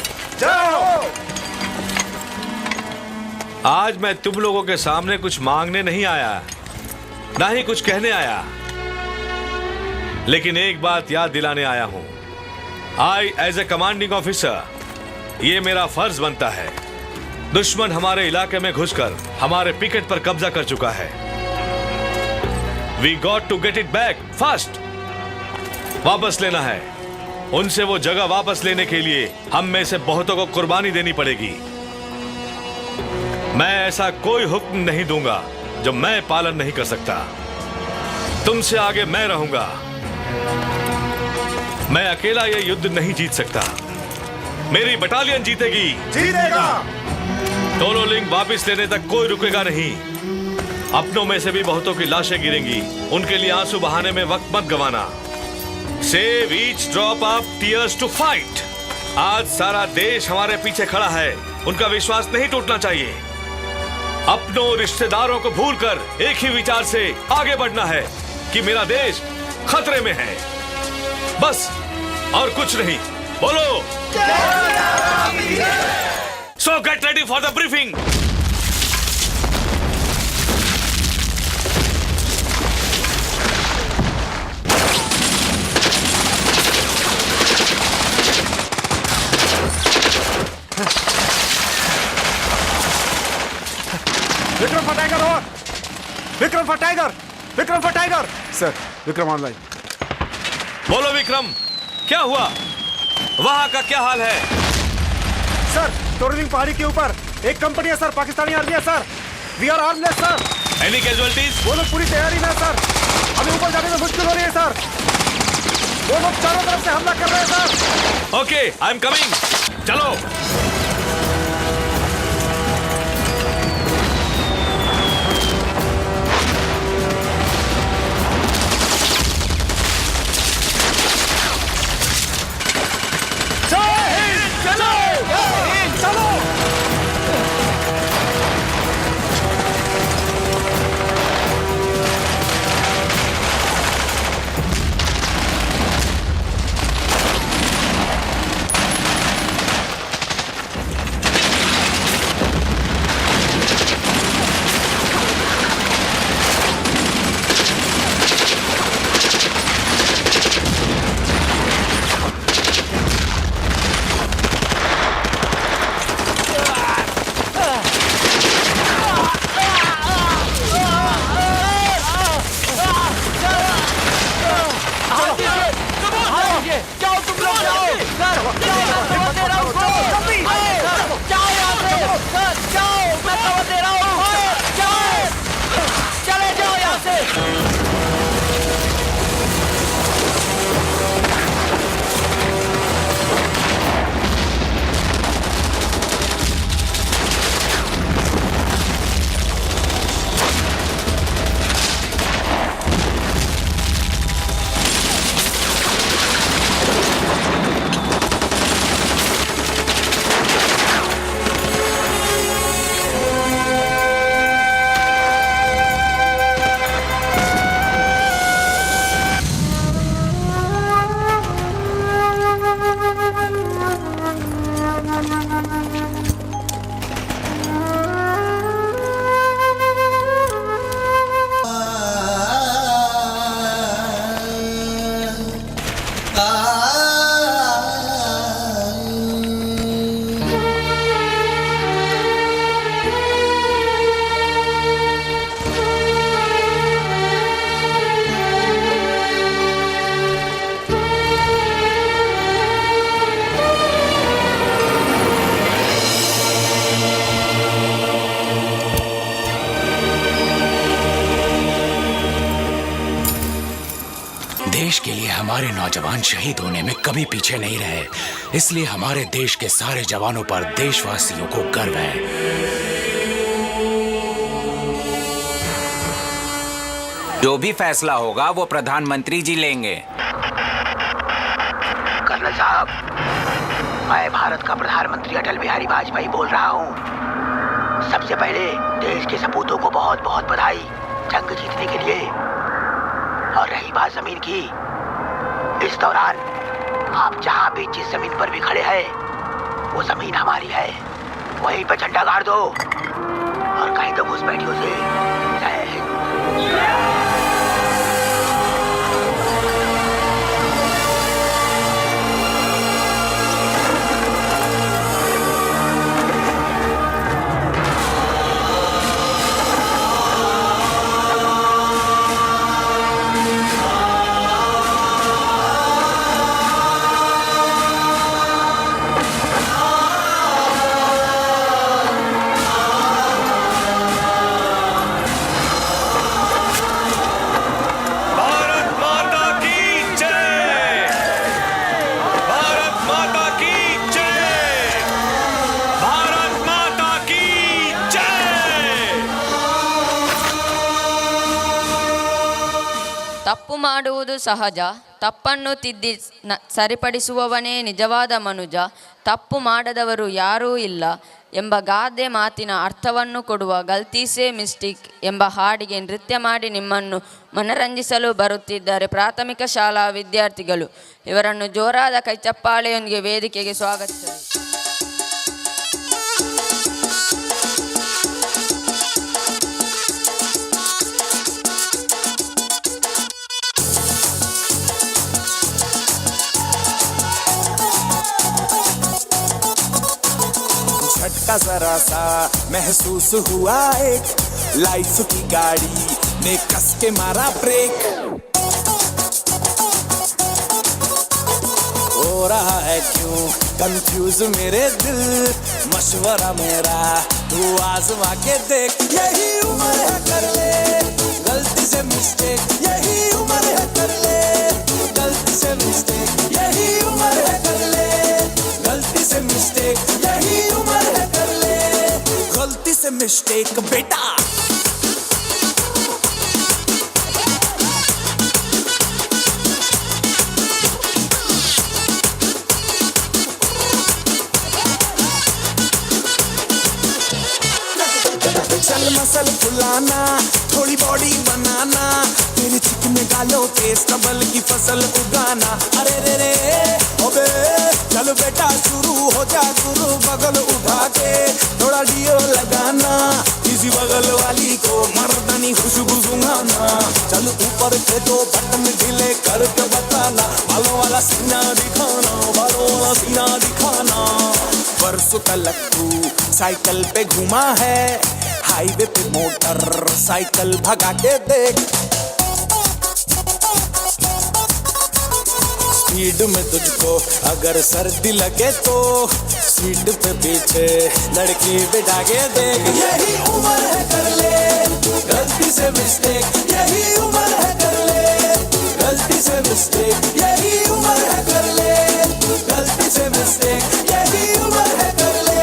आज मैं तुम लोगों के सामने कुछ मांगने नहीं आया, ना ही कुछ कहने आया, लेकिन एक बात याद दिलाने आया हूं। I as a commanding officer, ये मेरा फर्ज बनता है। दुश्मन हमारे इलाके में घुसकर हमारे पिकेट पर कब्जा कर चुका है। We got to get it back fast. वापस लेना है। उनसे वो जगह वापस लेने के लिए हम में से बहुतों को कुर्बानी देनी पड़ेगी। मैं ऐसा कोई हुक्म नहीं दूंगा जो मैं पालन नहीं कर सकता। तुमसे आगे मैं रहूंगा। मैं अकेला ये युद्ध नहीं जीत सकता, मेरी बटालियन जीतेगी। जीतेगा। दोनों लिंग वापस लेने तक कोई रुकेगा नहीं। अपनों में से भी बहुतों की लाशें गिरेंगी, उनके लिए आंसू बहाने में वक्त मत गंवाना। Save each drop of tears to fight. आज सारा देश हमारे पीछे खड़ा है, उनका विश्वास नहीं टूटना चाहिए। अपनों रिश्तेदारों को भूलकर एक ही विचार से आगे बढ़ना है कि मेरा देश खतरे में है, बस और कुछ नहीं। बोलो। So get ready for the briefing. Vikram for tiger और Vikram for tiger, Vikram for tiger. Sir, Vikram online. बोलो विक्रम, क्या हुआ? वहां का क्या हाल है? सर, तोरलिंग पहाड़ी के ऊपर एक कंपनी है सर, पाकिस्तानी आर्मी है sir. We are armless sir. Any casualties? वो लोग पूरी तैयारी में सर, हमें ऊपर जाने में मुश्किल हो रही है सर। वो लोग चारों तरफ से हमला कर रहे हैं sir. Okay, I am coming. चलो। देश के लिए हमारे नौजवान शहीद होने में कभी पीछे नहीं रहे, इसलिए हमारे देश के सारे जवानों पर देशवासियों को गर्व है। जो भी फैसला होगा वो प्रधानमंत्री जी लेंगे। कर्नल साहब, मैं भारत का प्रधानमंत्री अटल बिहारी वाजपेयी बोल रहा हूँ। सबसे पहले देश के सपूतों को बहुत बहुत बधाई जंग जीतने के लिए। और रही बात जमीन की, इस दौरान आप जहाँ भी जिस जमीन पर भी खड़े हैं वो जमीन हमारी है, वहीं पे झंडा गाड़ दो और कहीं तो घुसपैठियों से जय हिंद। ತಪ್ಪು ಮಾಡುವುದು ಸಹಜ, ತಪ್ಪನ್ನು ತಿದ್ದಿ ಸರಿಪಡಿಸುವವನೇ ನಿಜವಾದ ಮನುಜ, ತಪ್ಪು ಮಾಡದವರು ಯಾರೂ ಇಲ್ಲ ಎಂಬ ಗಾದೆ ಮಾತಿನ ಅರ್ಥವನ್ನು ಕೊಡುವ ಗಲ್ತಿ ಸೇ ಮಿಸ್ಟೇಕ್ ಎಂಬ ಹಾಡಿಗೆ ನೃತ್ಯ ಮಾಡಿ ನಿಮ್ಮನ್ನು ಮನರಂಜಿಸಲು ಬರುತ್ತಿದ್ದಾರೆ ಪ್ರಾಥಮಿಕ ಶಾಲಾ ವಿದ್ಯಾರ್ಥಿಗಳು. ಇವರನ್ನು ಜೋರಾದ ಕೈಚಪ್ಪಾಳೆಯೊಂದಿಗೆ ವೇದಿಕೆಗೆ ಸ್ವಾಗತಿಸಲು. झटका जरा सा महसूस हुआ, एक लाइफ की गाड़ी ने कस के मारा ब्रेक। हो रहा है क्यों कंफ्यूज मेरे दिल, मशवरा मेरा तू आजमा के देख। यही उम्र है कर ले गलती से मिस्टेक, यही उम्र है कर ले गलती से मिस्टेक, यही उम्र है कर ले गलती से मिस्टेक, यही उम्र है कर ले गलती से मिस्टेक बेटा। चल मसल फुलाना, थोड़ी बॉडी बनाना, तेरे चिकने गालों पे स्टबल की फसल उगाना। अरे रे रे ओबे चलो बेटा शुरू हो जा गुरु, बगल उठा के थोड़ा डियो लगाना, किसी बगल वाली को मर्दानी खुशबू सुंघाना। चल ऊपर के दो बटन ढीले करके बताना, बालों वाला सीना दिखाना, बालों वाला सीना दिखाना। परसों तक तू साइकिल पे घुमा है, हाईवे पे मोटर साइकिल भगा के देख। स्पीड में तुझको अगर सर्दी लगे तो सीट पे पीछे लड़की बिठा के देख। यही उम्र है कर ले गलती से मिस्टेक, यही उम्र है कर ले गलती से मिस्टेक, यही उम्र है कर ले गलती से मिस्टेक, यही उम्र है कर ले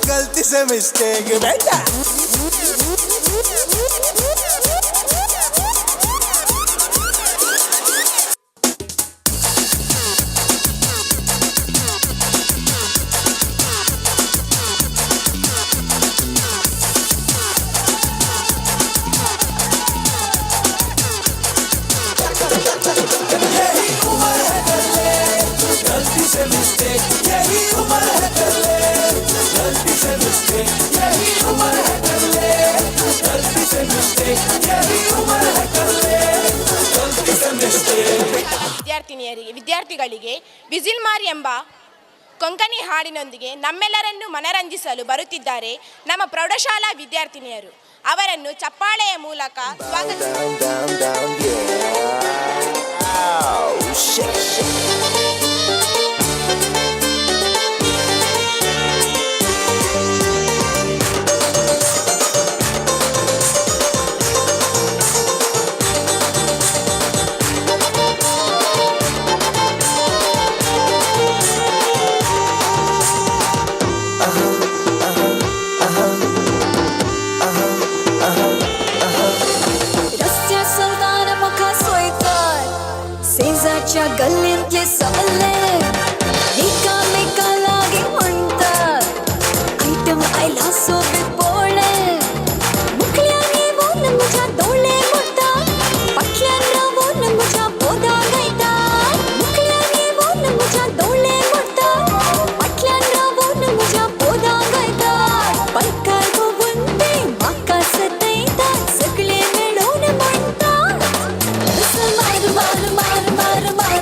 गलती से मिस्टेक बेटा। ವಿದ್ಯಾರ್ಥಿಗಳಿಗೆ ವಿಸಿಲ್ ಮಾರಿ ಎಂಬ ಕೊಂಕಣಿ ಹಾಡಿನೊಂದಿಗೆ ನಮ್ಮೆಲ್ಲರನ್ನು ಮನರಂಜಿಸಲು ಬರುತ್ತಿದ್ದಾರೆ ನಮ್ಮ ಪ್ರೌಢಶಾಲಾ ವಿದ್ಯಾರ್ಥಿನಿಯರು. ಅವರನ್ನು ಚಪ್ಪಾಳೆಯ ಮೂಲಕ रस्सियाँ सुलता गल्लीच्या गल्लीतले सवले एकामेकालागे म्हणतात आयटम आयला सोबत बोळे मुखल्याने बोन मुझ्या डोळे मोडतात पाटल्यान रावून मुझ्या बोधा गायतात मुखल्याने बोन मुझ्या डोळे मोडतात पाटल्यान रावून मुझ्या बोधा गायतात पायकार बघून ते म्हाका सतयतात सगळे मिळून म्हणतात मार मार मार मार मार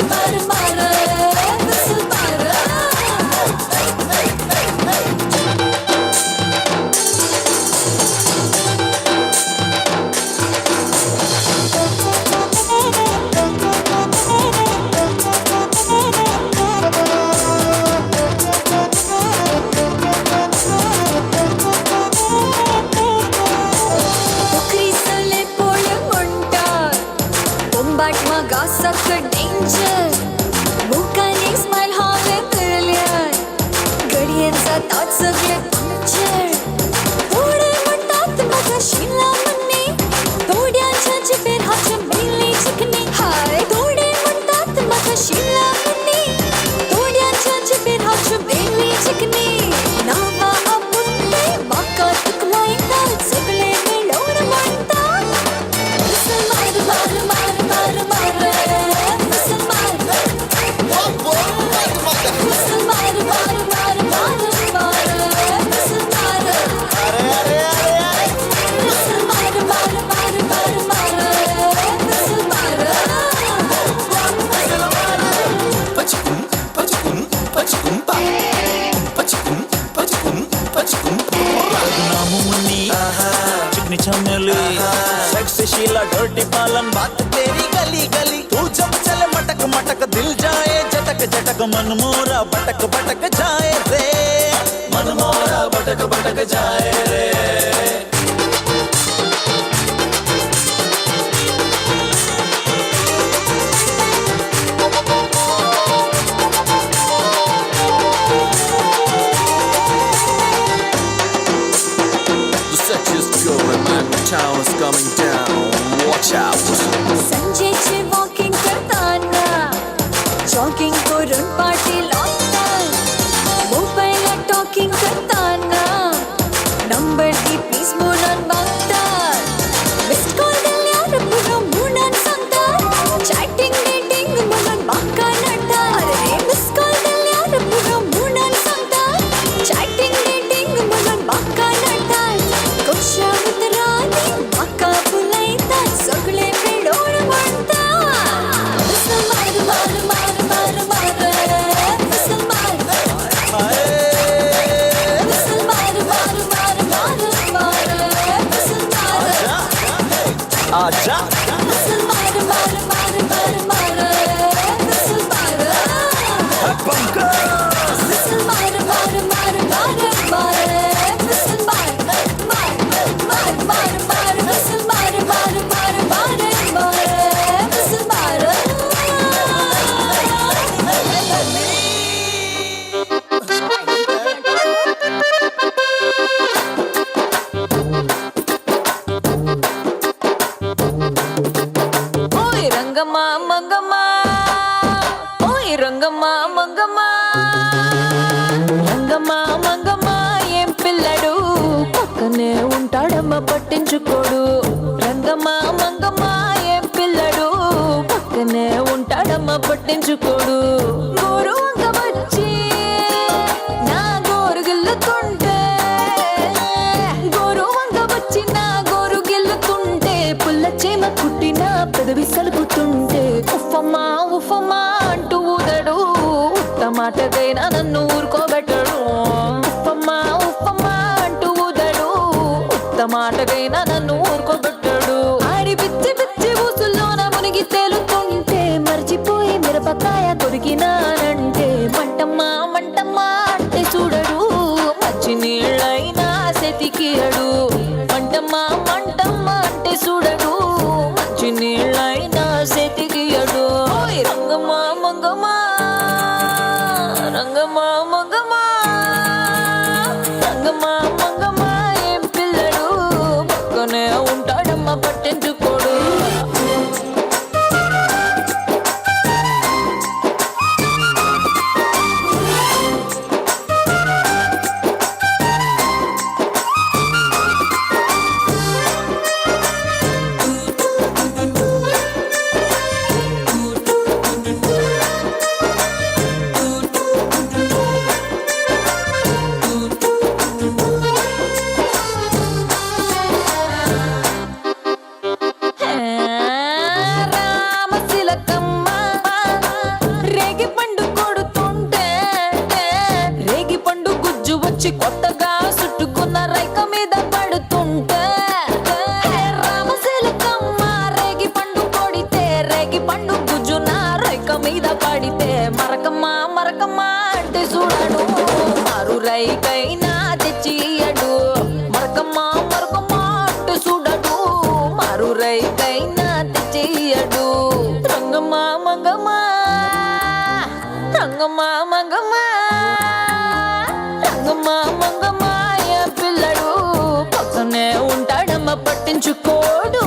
मार मार शीला ढोटी पालन बात तेरी गली गली तू जब चले मटक मटक दिल जाए झटक झटक मन मोरा बटक बटक जाए रे मन मोरा बटक बटक जाए रे town is coming down. Watch out. संजेचे वॉकिंग करताना जॉगिंग करून पार्टी लावतात मोबाईलला टॉकिंग करताना नंबर दी प्लीज म्हणून बघतात मिस कॉल दिल्यावर पुन्हा म्हणून सांगतात चॅटिंग डेटिंग म्हणून बाका नडतात अरे मिस कॉल दिल्यावर पुन्हा म्हणून सांगतात चॅटिंग डेटिंग म्हणून बाका नडतात कशा सगळे मिळून म्हणतात मार मार मार मार मार मार आजा मार मार मार मार मार రంగమా మంగమా ఓయ్ రంగమా మంగమా రంగమా మంగమా ఏం పిల్లడు పక్కనే ఉంటాడమ్మ పట్టించుకోడు రంగమా మంగమా ఏం పిల్లడు పక్కనే ఉంటాడమ్మ పట్టించుకోడు గోరు వంగ వచ్చి నా గోరు గిల్లుతుంటే గోరు వంగ వచ్చి నా గోరు గిల్లుతుంటే పుల్ల చేమ కుట్టిన పెదవి సలుపుతుంటే ఉఫమా ఉఫమా అంటూ ఊదడు ఉత్తమాటకైనా నన్ను ఊరుకోబెట్టడు ఉఫమా ఉఫమా అంటూ ఊదడు ఉత్తమాటకైనా నన్ను ఊరుకోబెట్టడు ఆడి పిచ్చి పిచ్చి ఊసుల్లోన మునిగి తేలుతుంటే మర్చిపోయి మిరపకాయ కొరికినానంటే మంటమ్మా మంటమ్మా అంటే చూడడు మంచి నీళ్ళైనా సెతికియడు మంటమ్మా మంటమ్మా అంటే చూడడు మంచి నీళ్ళైనా సెతికియడు రంగమా మంగమా రంగమా మంగమా రంగమా మంగమా ఏం పిల్లడు పక్కనే ఉంటాడమ్మా పట్టించుకోడు రామశిలకమ్మ రేగి పండు కొడుతుంటే రేగి పండు గుజ్జు వచ్చి కొత్తగా చుట్టుకున్న రైక మీద పడుతుంటే రామశిలకమ్మ రేగి పండు కొడితే రేగి పండు గుజ్జు నా రైక మీద పడితే మరకమ్మా మరకమ్మా అంటే చూడడు మారు రైకైనా తెచ్చియడు మరకమ్మా మరకమ్మా అంటే చూడడు మారు రైకైనా తెచ్చియడు రంగమ్మా మంగమ్మా రంగమ్మా మంగమ్మా రంగమ్మా మంగమ్మా ఏ పిల్లడు పక్కనే ఉంటాడమ్మ పట్టించుకోడు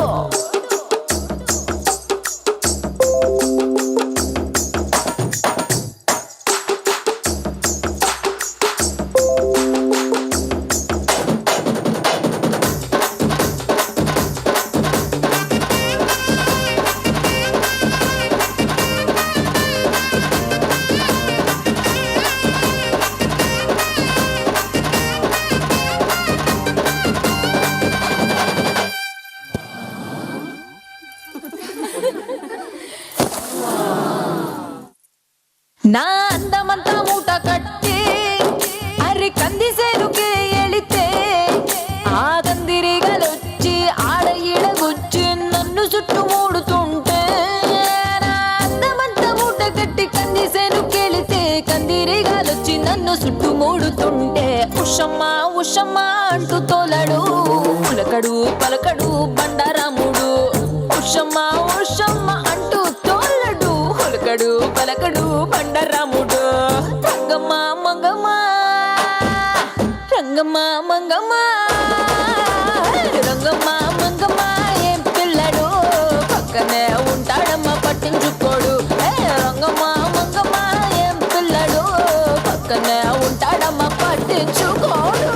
నా అందమంతా మూట కట్టి అరి కందిసేనుకే ఎళితే ఆ కందిరిగలొచ్చి ఆడ ఈడగొచ్చి నన్ను చుట్టుమూడుతుంటే నా అందమంతా మూట కట్టి కందిసేనుకెళితే కందిరిగలొచ్చి నన్ను చుట్టుమూడుతుంటే ఉషమ్మా ఉషమ్మా అంటూ తోలడు పులకడు పలకడు బండారాముడు ఉషమ్మా ఉషమ్మా అంటూ తోలడు పులకడు పలకడు బండరాముడు రంగమ్మా మంగమ్మా రంగమ్మా మంగమ్మా రంగమ్మా మంగమ్మా ఏం పిల్లడు పక్కనే ఉంటాడమ్మా పట్టించుకోడు రంగమ్మా మంగమ్మా ఏం పిల్లడు పక్కనే ఉంటాడమ్మా పట్టించుకోడు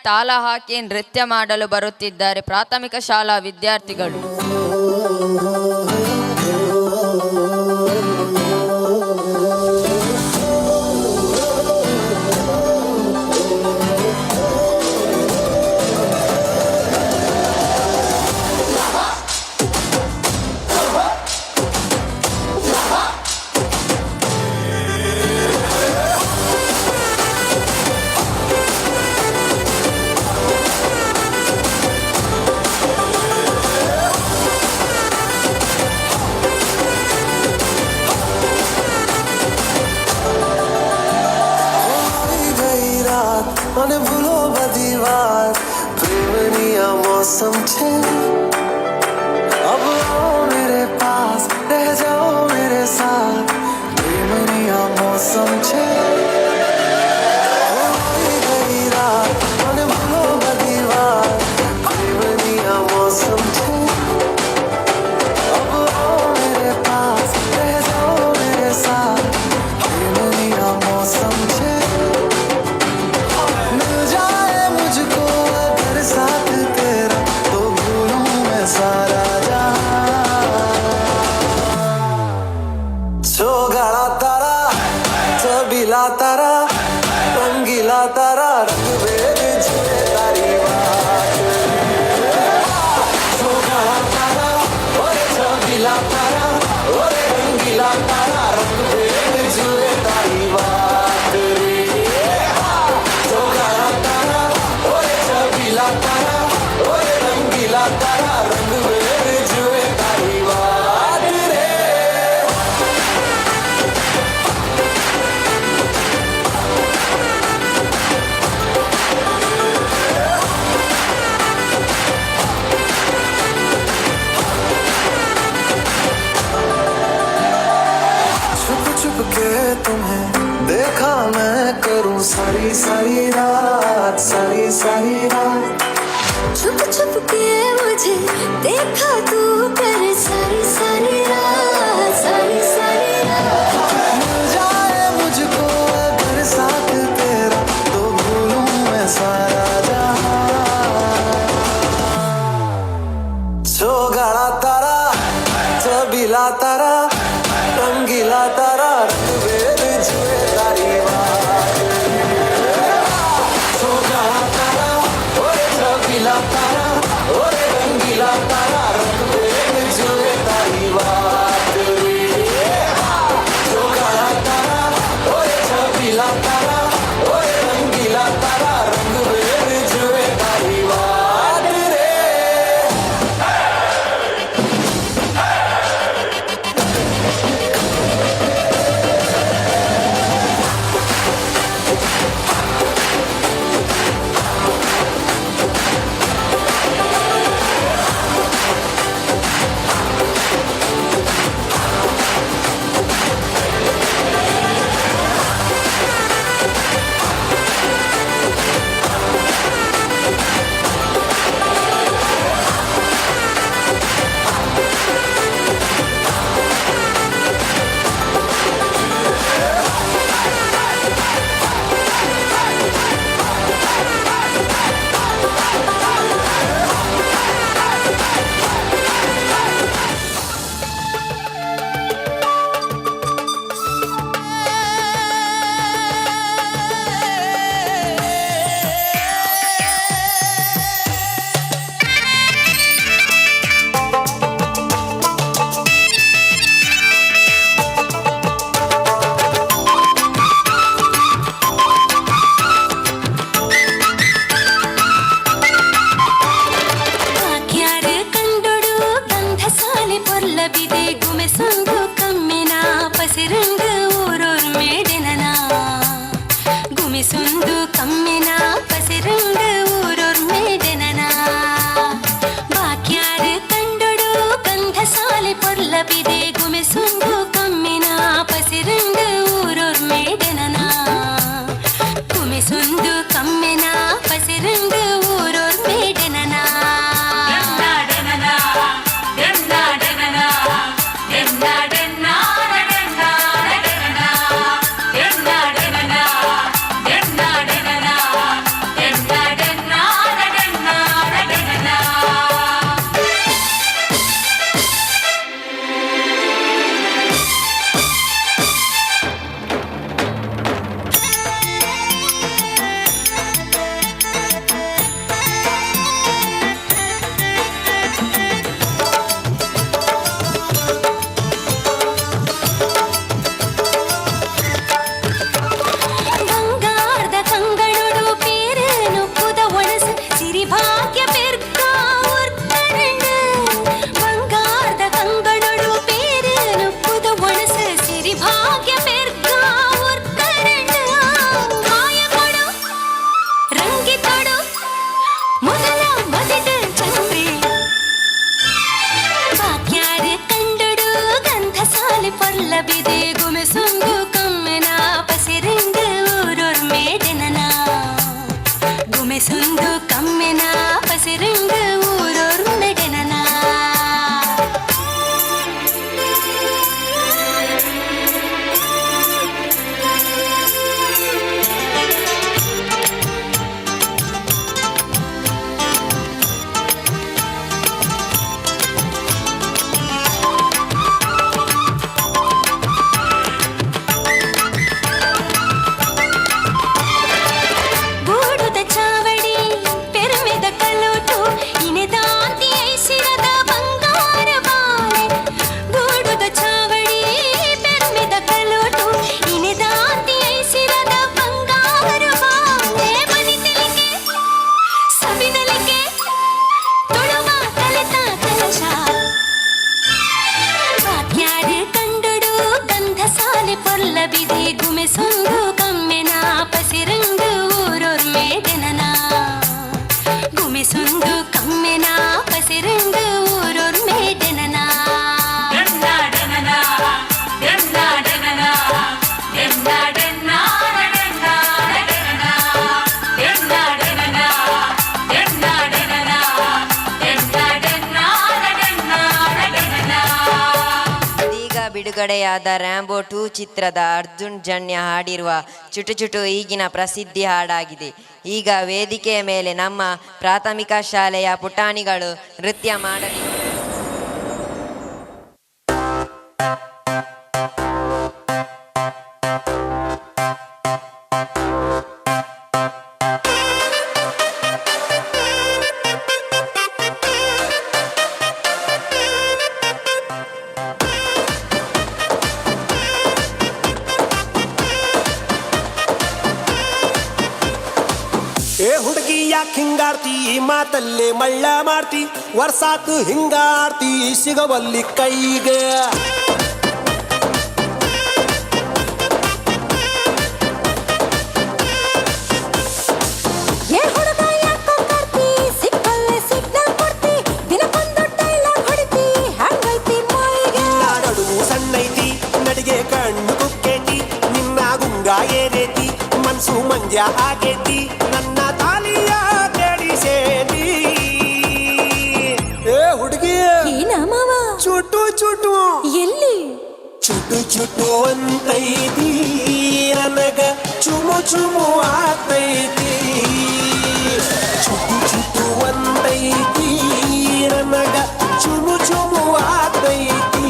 ತಾಳ ಹಾಕಿ ನೃತ್ಯ ಮಾಡಲು ಬರುತ್ತಿದ್ದಾರೆ ಪ್ರಾಥಮಿಕ ಶಾಲಾ ವಿದ್ಯಾರ್ಥಿಗಳು. મને ભૂલો બધી વાત પ્રેમની આ મૌસમ છે अब आओ मेरे पास रह जाओ मेरे साथ प्रेमनी आ मौसम છે ગઈ રાત મને ભૂલો બધી વાત પ્રેમની આ મૌસમ છે अब आओ मेरे पास रह जाओ मेरे साथ प्रेमनी आ मौसम છે साथ तेरा तो भूलूं मैं सारा छोगाड़ा तारा चबीला तारा रंगीला तारा रंग भेद जुए तारी बात छोगाड़ा तारा ओरे चबीला तारा ओरे रंगीला तारा रंग भेद जुए तारी बात रे छोगाड़ा तारा ओरे चबीला तारा ओरे रंगीला तारा रंग भेद जुए तारी बात रे छुप छुप के तुम्हें देखा मैं करूं सारी सारी रात सारी सारी रात छुप छुप के मुझे देखा तू कर सारी सारी रात सारी सारी रात मिल जाए मुझको अगर साथ तेरा तो भूलूं मैं सारा जहां छोगाड़ा तारा चबीला तारा रंगीला तारा रंग भेद जुए तारी बात छोगाड़ा तारा ओरे चबीला तारा ओरे रंगीला तारा रंग भेद जुए तारी बात रे छोगाड़ा तारा ओरे चबीला तारा ओरे रंगीला तारा रंग भेद जुए तारी बात रे பொல்லபிதே குமி சுங்கு கம்மெனா பசிரிங்கு ஊரொரு மேடனனா குமி சுங்கு கம்மெனா பசிரிங்கு ஊரொரு மேடனனா பொல்லபிதே குமி சுங்கு கம்மெனா பசிರಂಗು ಊರೊರ್ ಮೇಡನನಾ ಗುಮಿ ಸುಂಗು ಕಮ್ಮೆನಾ ಪಸಿರಂಗು ಊರೊರ್ ಮೇಡನನಾ Donna Donna Donna Donna Donna Donna Donna Donna Donna Donna Donna Donna Donna Donna Donna ಇದೀಗ ಬಿಡುಗಡೆಯಾದ ರ್ಯಾಂಬೋ 2 ಚಿತ್ರದ ಅರ್ಜುನ್ ಜನ್ಯ ಹಾಡಿರುವ ಚುಟು ಚುಟು ಈಗಿನ ಪ್ರಸಿದ್ಧಿ ಹಾಡಾಗಿದೆ. ಈಗ ವೇದಿಕೆಯ ಮೇಲೆ ನಮ್ಮ ಪ್ರಾಥಮಿಕ ಶಾಲೆಯ ಪುಟಾಣಿಗಳು ನೃತ್ಯ ಮಾಡಲಿ. ಏ ಹುಡುಗಿ ಯಾಕೆ ಹಿಂಗಾಡ್ತಿ ಮಾತಲ್ಲೇ ಮಳ್ಳ ಮಾಡ್ತಿ ವರ್ಷಾತು ಹಿಂಗಾಡ್ತಿ ಸಿಗವಲ್ಲಿ ಕೈಗೆ ಸಣ್ಣೈತಿ ನಡಿಗೆ ಕಣ್ಣು ಕುಕ್ಕೇತಿ ನಿನ್ನ ಗುಂಗ ಏರೇತಿ ಮನ್ಸು ಮಂಜ ಆಗೇತಿ ನನ್ನ ತಾಲಿಯ ಕೆಡಿಸೇತಿ. ಏ ಹುಡುಗಿ ಚುಟು ಚುಟು ಎಲ್ಲಿ ಚುಟು ಚುಟು ಅಂತೈತಿ ನನಗ ಚುಮು ಚುಮು ಆಗ್ತೈತಿ ಚುಟು ಚುಟು ಅಂತೈತಿ ನನಗ ಚುಮು ಚುಮು ಆಗ್ತೈತಿ.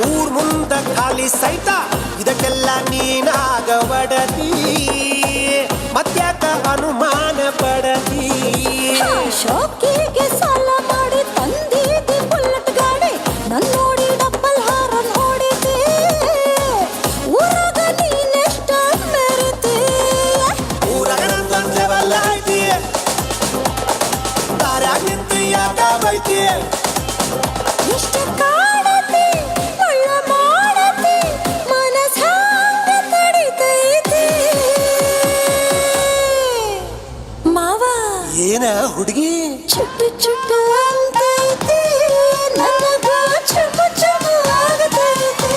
ಊರ್ ಮುಂದ ಖಾಲಿ ಸೈತ ಇದಕ್ಕೆಲ್ಲ ನೀನಾಗ ಒಡತಿ ಮತ್ಯಾಕ ಅನುಮಾನ ಪಡತಿ. ಶೋಕಿಗೆ ಸಾಲ ಮಾಡಿ ತಂದಿದ್ದಿ ಬುಲೆಟ್ ಗಾಡಿ ನನ್ ನೋಡಿ ಡಬ್ಬಲ್ ಹಾರನ್ ಹೊಡಿತಿ ಊರಾಗ ನೀನೆಷ್ಟ ಮೆರಿತಿ ಊರಾಗ ನಂದೊಂದ್ ಲೆವೆಲ್ ಐತಿ ದಾರ್ಯಾಗ ನಿಂತು ಯಾಕ ಬೈತಿ ಇಷ್ಟ ಏನ ಹುಡುಗಿ ಚುಟ್ಟು ಚುಟ್ಟು ಅಂತೈತಿ ನನಗ ಚುಮು ಚುಮು ಆಗತೈತಿ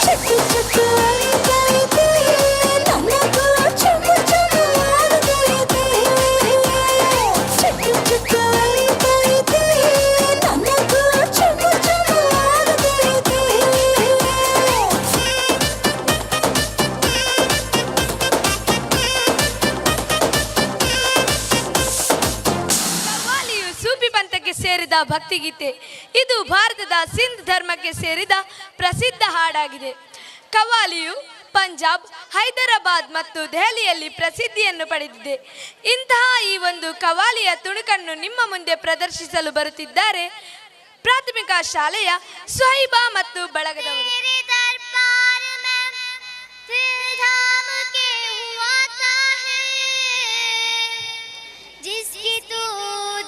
ಚುಟ್ಟು ಚುಟ್ಟು ಅಂತೈತಿ ನನಗ ಚುಮು ಚುಮು ಆಗತೈತಿ ಚುಟ್ಟು ಚುಟ್ಟು ಅಂತೈತಿ ನನಗ ಚುಮು ಚುಮು ಆಗತೈತಿ. ಸೇರಿದ ಭಕ್ತಿಗೀತೆ. ಇದು ಭಾರತದ ಸಿಂಧ್ ಧರ್ಮಕ್ಕೆ ಸೇರಿದ ಪ್ರಸಿದ್ಧ ಹಾಡಾಗಿದೆ. ಕವ್ವಾಲಿಯು ಪಂಜಾಬ್, ಹೈದರಾಬಾದ್ ಮತ್ತು ದೆಹಲಿಯಲ್ಲಿ ಪ್ರಸಿದ್ಧಿಯನ್ನು ಪಡೆದಿದೆ. ಇಂತಹ ಈ ಒಂದು ಕವ್ವಾಲಿಯ ತುಣುಕನ್ನು ನಿಮ್ಮ ಮುಂದೆ ಪ್ರದರ್ಶಿಸಲು ಬರುತ್ತಿದ್ದಾರೆ ಪ್ರಾಥಮಿಕ ಶಾಲೆಯ ಸ್ವಹಿಬಾ ಮತ್ತು ಬಳಗದವರು. जिसकी तू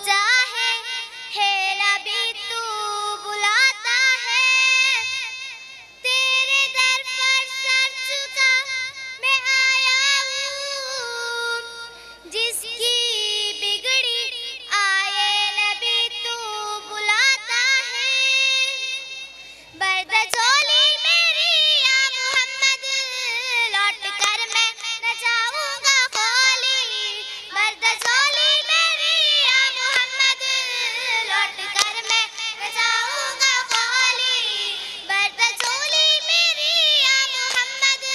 चाहे है नबी तू बुलाता है, तेरे दर पर सर झुका मैं आया हूँ, जिसकी बिगड़ी आए नबी तू बुलाता है, बर्द झोली मेरी या मोहम्मद लौट कर मैं न जाऊंगा खाली, बर्द झोली मेरी या मोहम्मद लौट कर मैं न जाऊंगा खाली, बर्द झोली मेरी या मोहम्मद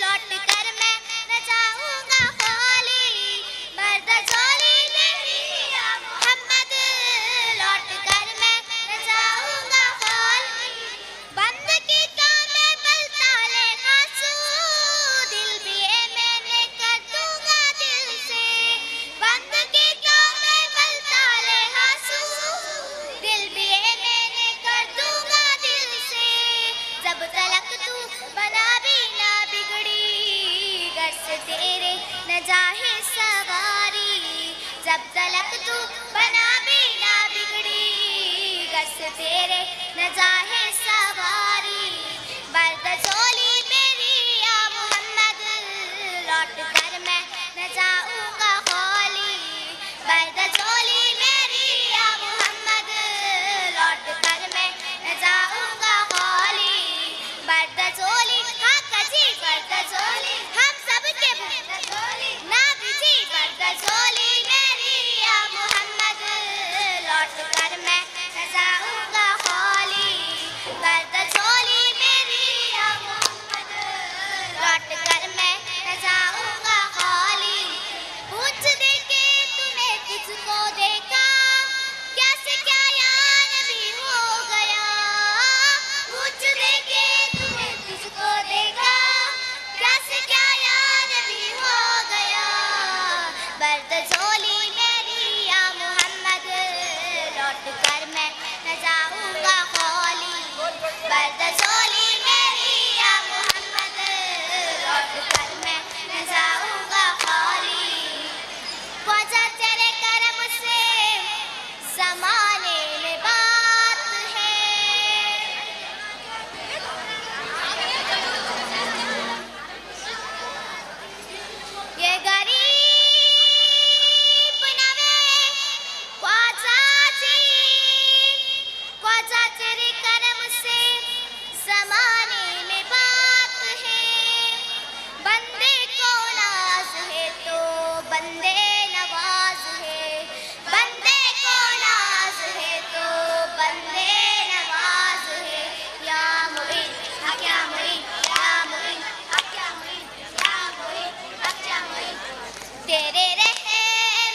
लौट कर मैं न जाऊंगा खाली, बर्द झोली मेरी या मोहम्मद लौट कर मैं न जाऊंगा खाली, बंद की तो मैं बलताले आंसू दिल भी है मैंने कर दूंगा दिल से, बंद की तो मैं बलताले आंसू दिल भी है मैंने कर दूंगा दिल से, जब तलक तू बना भी ना बिगड़ी घर से तेरे न जाहे सवारी, जब तलक तू बना भी ना बिगड़ी घर से तेरे न जाहे सवारी, बर्द झोली मेरी या मोहम्मद लौट कर मैं न जाऊंगा खाली, बर्द झोली मेरी या मोहम्मद लौट कर मैं न जाऊंगा खाली, बर्द झोली हाँ कजी बर्द झोली हम सबके बर्द झोली ना बिजी, बर्द झोली मेरी या मोहम्मद लौट कर मैं न जाऊंगा खाली, बर्द झोली मेरी या मोहम्मद लौट कर मैं न जाऊंगा खाली, पूछ दे के तूने तुझको देखा क्या से क्या यार भी हो गया, पूछ दे के तूने तुझको देखा क्या से क्या यार भी हो गया, बर्द झोली मेरी या मोहम्मद लौट कर मैं न जाऊंगा खाली, बर्द झोली मेरी या मोहम्मद लौट कर मैं न जाऊंगा खाली, ख्वाजा तेरे करम से ज़माने में बात है, ये गरीब नवे ख्वाजा जी, ख्वाजा तेरे करम से ज़माने में बात है, बंदे को नाज है तो बंदे नवाज है, बंदे को नाज है तो बंदे नवाज है, या मुईन क्या मुईन या मुईन क्या मुईन या मुईन क्या मुईन, तेरे रहे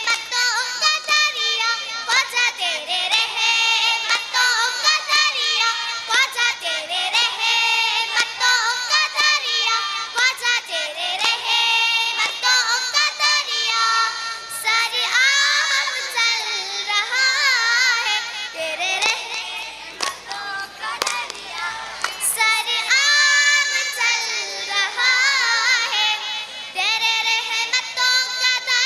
मतों का दरिया ख्वाजा तेरे रहे मतों का दरिया, ख्वाजा तेरे रहे मतों का दरिया, ख्वाजा तेरे रहे मतों का दरिया, सर आम चल रहा है तेरे रहे मतों का दरिया, सर आम चल रहा है तेरे रहमतों का दरिया,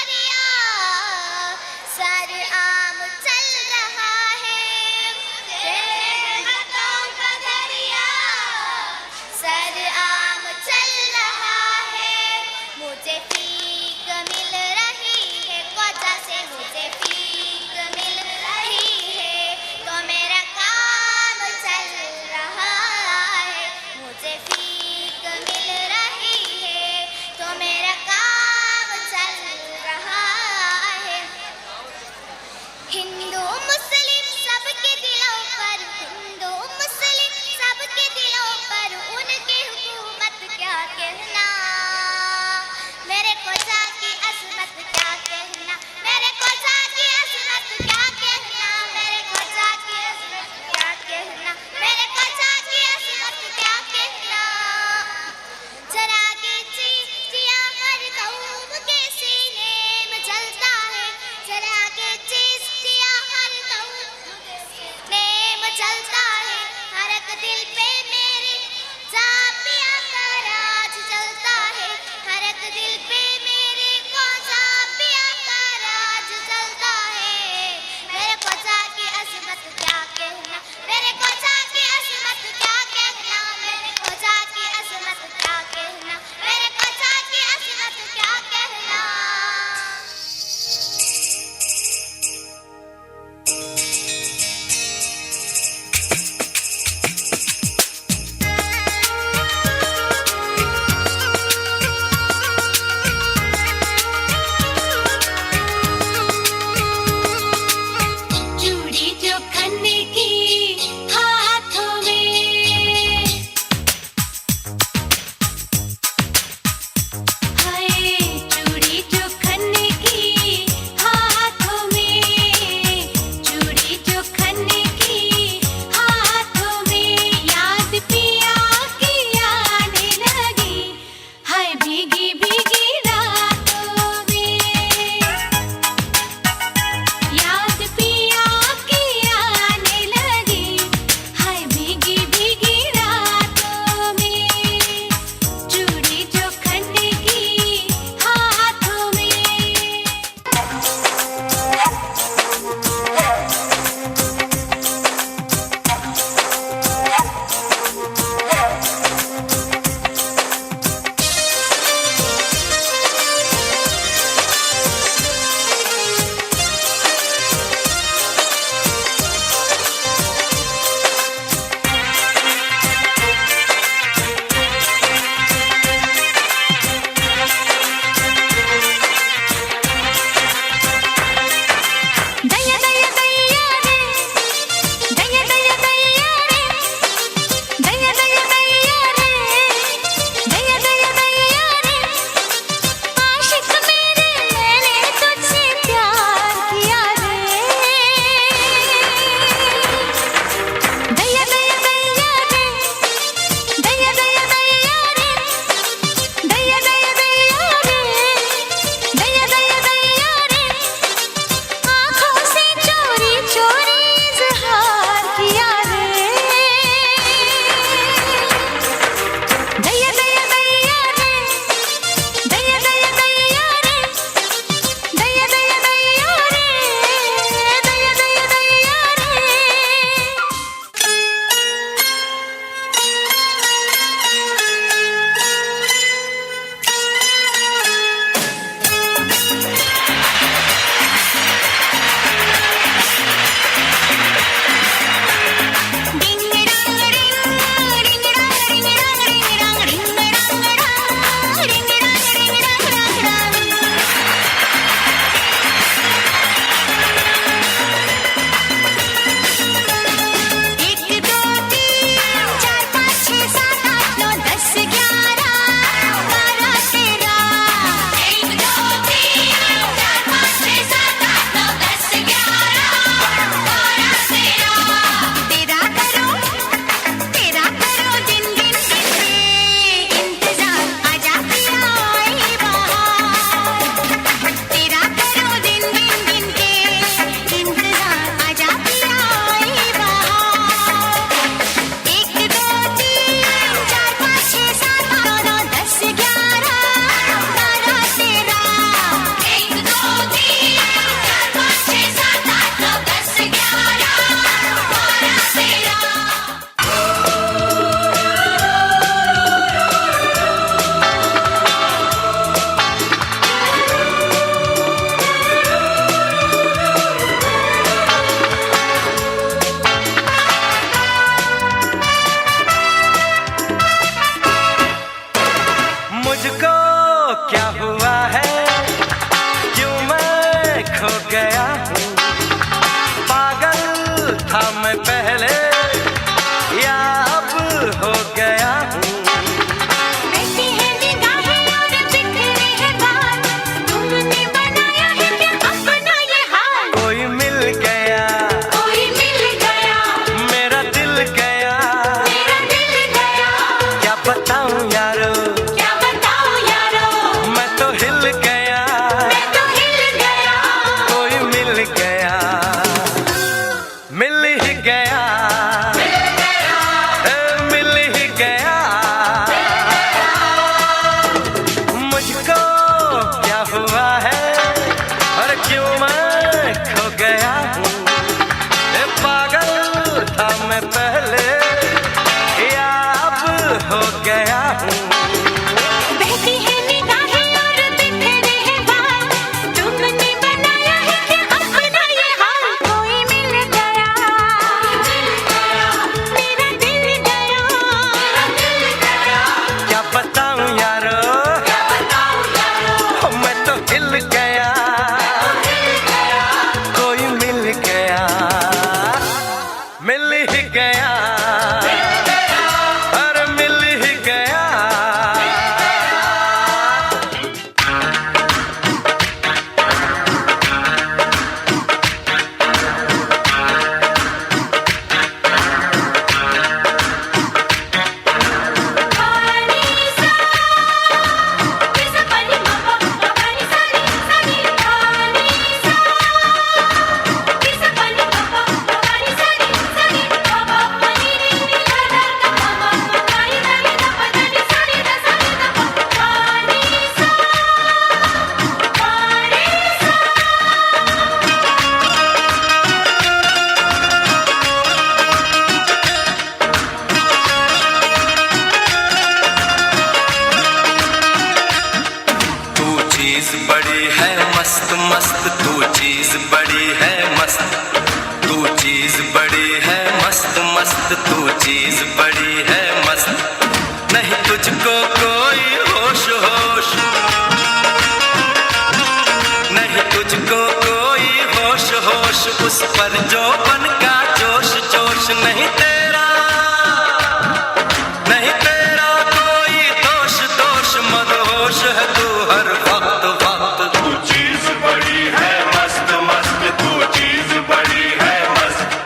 था मैं पहले या अब हो गया हूँ। बैठी है निगाहें और बिखरे हैं बाल, तुमने बनाया है क्या अपना ये हाल। कोई मिल गया, कोई मिल गया, मेरा दिल गया, मेरा दिल गया। क्या बताऊं यारो, क्या बताऊं यारो, मैं तो हिल गया, मैं तो हिल गया। कोई मिल गया, मिल ही गया, मिल ही गया। मुझको क्या हुआ है और क्यों मैं खो गया हूँ। ए पागल था मैं पहले या अब हो गया हूँ। बहती है निगाहें और बिखरे हैं बाल, तुमने बनाया है क्या अपना ये हाल। कोई मिल गया, मेरा दिल गया, क्या बताऊं यारो, मैं तो हिल गया, कोई मिल गया, मिल ही गया, अरे मिल ही गया। तू चीज बड़ी है मस्त मस्त, तू चीज बड़ी है मस्त, तू चीज बड़ी है मस्त मस्त, तू चीज बड़ी है मस्त। नहीं तुझको कोई होश होश, नहीं तुझको कोई होश होश, उस पर जो बन का जोश जोश। नहीं तेरा, नहीं तेरा कोई दोष दोष, मदहोश है तू हर वक्त वक्त। तू चीज बड़ी है मस्त मस्त, तू चीज बड़ी है मस्त,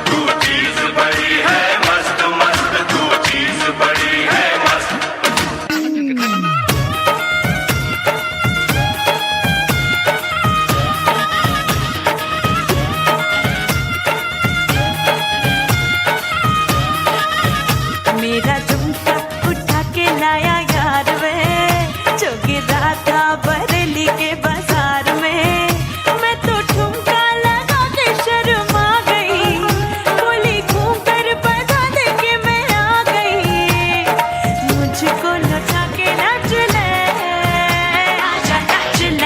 तू चीज बड़ी है मस्त मस्त, तू चीज बड़ी है मस्त। मेरा झुमका उठा के लाया यार वे, जो गिरा था बरेली के बाजार में। मैं तो ठुमका लगा के शर्मा गई, बोली घूम कर बता दे के मैं आ गई। मुझको लौटा के नाच ले, आजा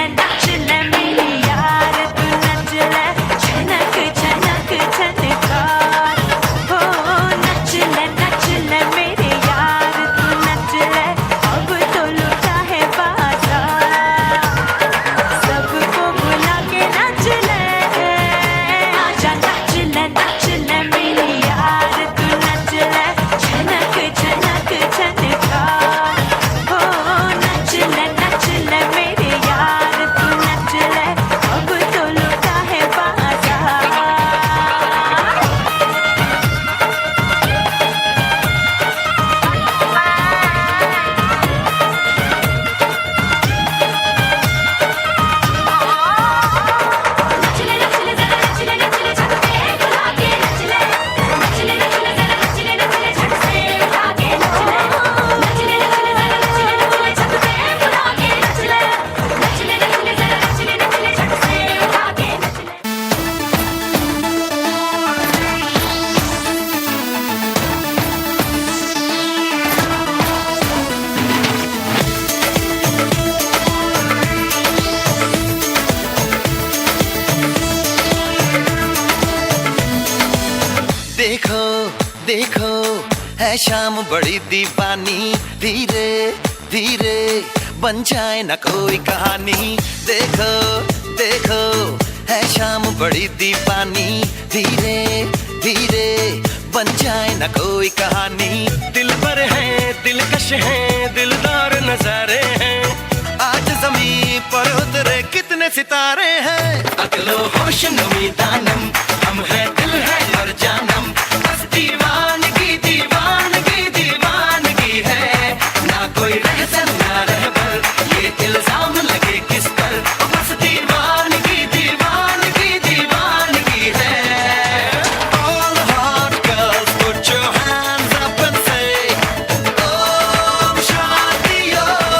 नाच ले मेरी यार, तू नाच ले छनक छनक छनकार। हो नाच ले मेरे यार, तू नाच ले, अब तो लुटा है बाजार। सबको बुला के नाच ले, आजा नाच ले मेरी यार, तू नाच ले छनक छनक छनकार। हो नाच ले मेरे यार, तू नाच ले, अब तो लुटा है बाजार। देखो देखो है शाम बड़ी दीवानी, धीरे धीरे बन जाए न कोई कहानी। देखो देखो है शाम बड़ी दीवानी, धीरे धीरे बन जाए न कोई कहानी। दिल पर है दिलकश है दिलदार नजारे हैं, आज ज़मीं पर उतरे कितने सितारे हैं। अगलो होश नमी दानम हम है दिल है और जानम, बस दीवानगी दीवानगी दीवानगी है, ना कोई रहसन ना रहबर ये इल्जाम लगे किस पर, बस दीवानगी दीवानगी दीवानगी है। All the hot girls put your hands up and say Om Shanti Om.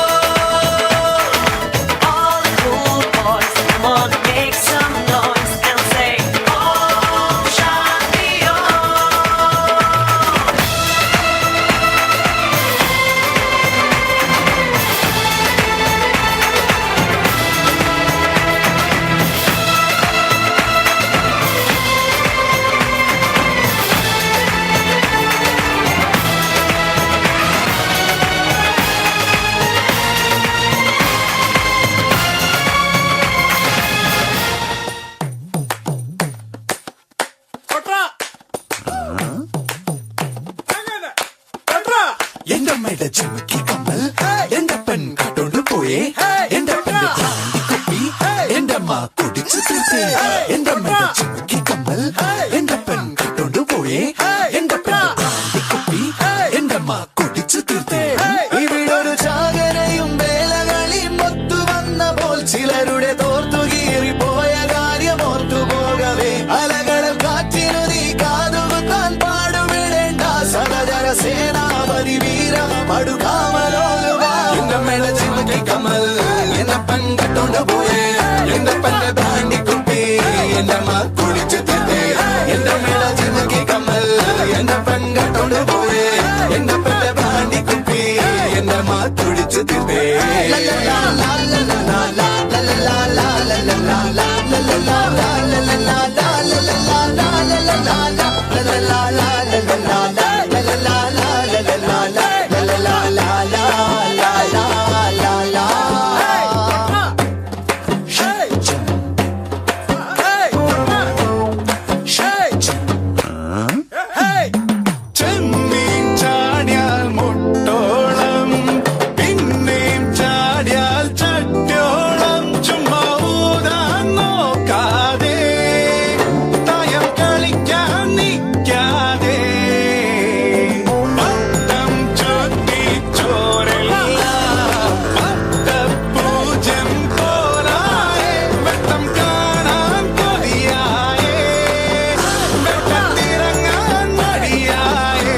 All the cool boys, come on, make some noise and say Om Shanti Om. എന്റെ അമ്മയുടെ ചുമക്കി കമ്മൽ എന്റെ പെൺ കാട്ടോണ്ട് പോയേ, എന്റെ പെണ്ണ് ബ്രാൻഡി കുപ്പി എന്റെ അമ്മ കുടിച്ചു തീർത്തേ. എന്റെ അമ്മയുടെ ചുമക്കി കമ്മൽ എന്റെ പെൺ കാട്ടോണ്ട് പോയേ, എന്റെ പെണ്ണ് ബ്രാൻഡി കുപ്പി എന്റെ അമ്മ കുടിച്ചു തീർത്തേ. ഇവിടൊരു ചാകരയും വേലകളിയും ഒത്തു വന്നപ്പോൾ ചിലരുടെ തോർത്തു കീറിപ്പോയ കാര്യം ഓർത്തു പോകവേ, അലകളും കാറ്റിനു നീ കാതുകുത്താൻ പാടുവിടേണ്ട സഹചര സേനാപതി വീര പടുകാമലോലുക. എന്റെ അമ്മയുടെ ചിമക്കി കമ്മൽ എന്നെ പെൺകെട്ടോണ്ട് പോയേ, എന്റെ പെണ്ണ് ബ്രാൻഡി കുപ്പി എന്റെ അമ്മ കുടിച്ചു തീർത്തേ. എന്റെ അമ്മയുടെ ചിമക്കി കമ്മൽ എന്റെ പെൺകെട്ടോണ്ട് പോയേ, എന്റെ പെണ്ണ് ബ്രാൻഡി കുപ്പി എന്റെ അമ്മ കുടിച്ചു തീർത്തേ. ചെമ്മീൻ ചാടിയാൽ മുട്ടോളം പിന്നെയും ചാടിയാൽ ചട്ടോളം, ചുമ്മാ ഊതാൻ നോക്കാതെ തായം കളിക്കാൻ നിൽക്കാതെ, പട്ടം ചുറ്റി ചോരല്ല പട്ടപ്പൂജം പോലായേ, വെട്ടം കാണാൻ കൊതിയായേ, വെട്ടത്തിറങ്ങാൻ മടിയായേ.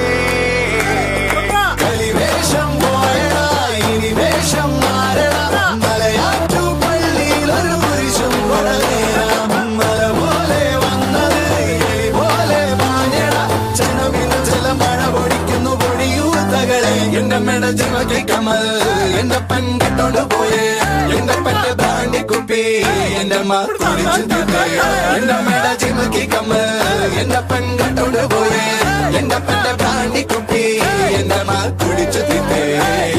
കളിവേഷം പോയടാ ഇനി വേഷം മാറടാ, മലയാറ്റു പള്ളിയിലൊരു കുരിശും കൊടലേറാം. മല പോലെ വന്നത് എലി പോലെ പാഞ്ഞടാ, ചെണമിന് ചില മഴ പൊടിക്കുന്നു പൊടിയൂത്തകളെ. എന്റെ അമ്മയുടെ ചുമക്കി കമ്മൽ എന്റെ പെൺകെട്ടോണ്ട് പോയേ, എന്റെ പെണ്ണ് ബ്രാൻഡി കുപ്പി എന്റെ അമ്മ കുടിച്ചു തീർത്തേ. എന്റെ അമ്മയുടെ ചുമക്കി കമ്മൽ എന്റെ പെൺകെട്ടോണ്ട് പോയേ, എന്റെ പെണ്ണ് ബ്രാൻഡി കുപ്പി എന്റെ അമ്മ കുടിച്ചു തീർത്തേ.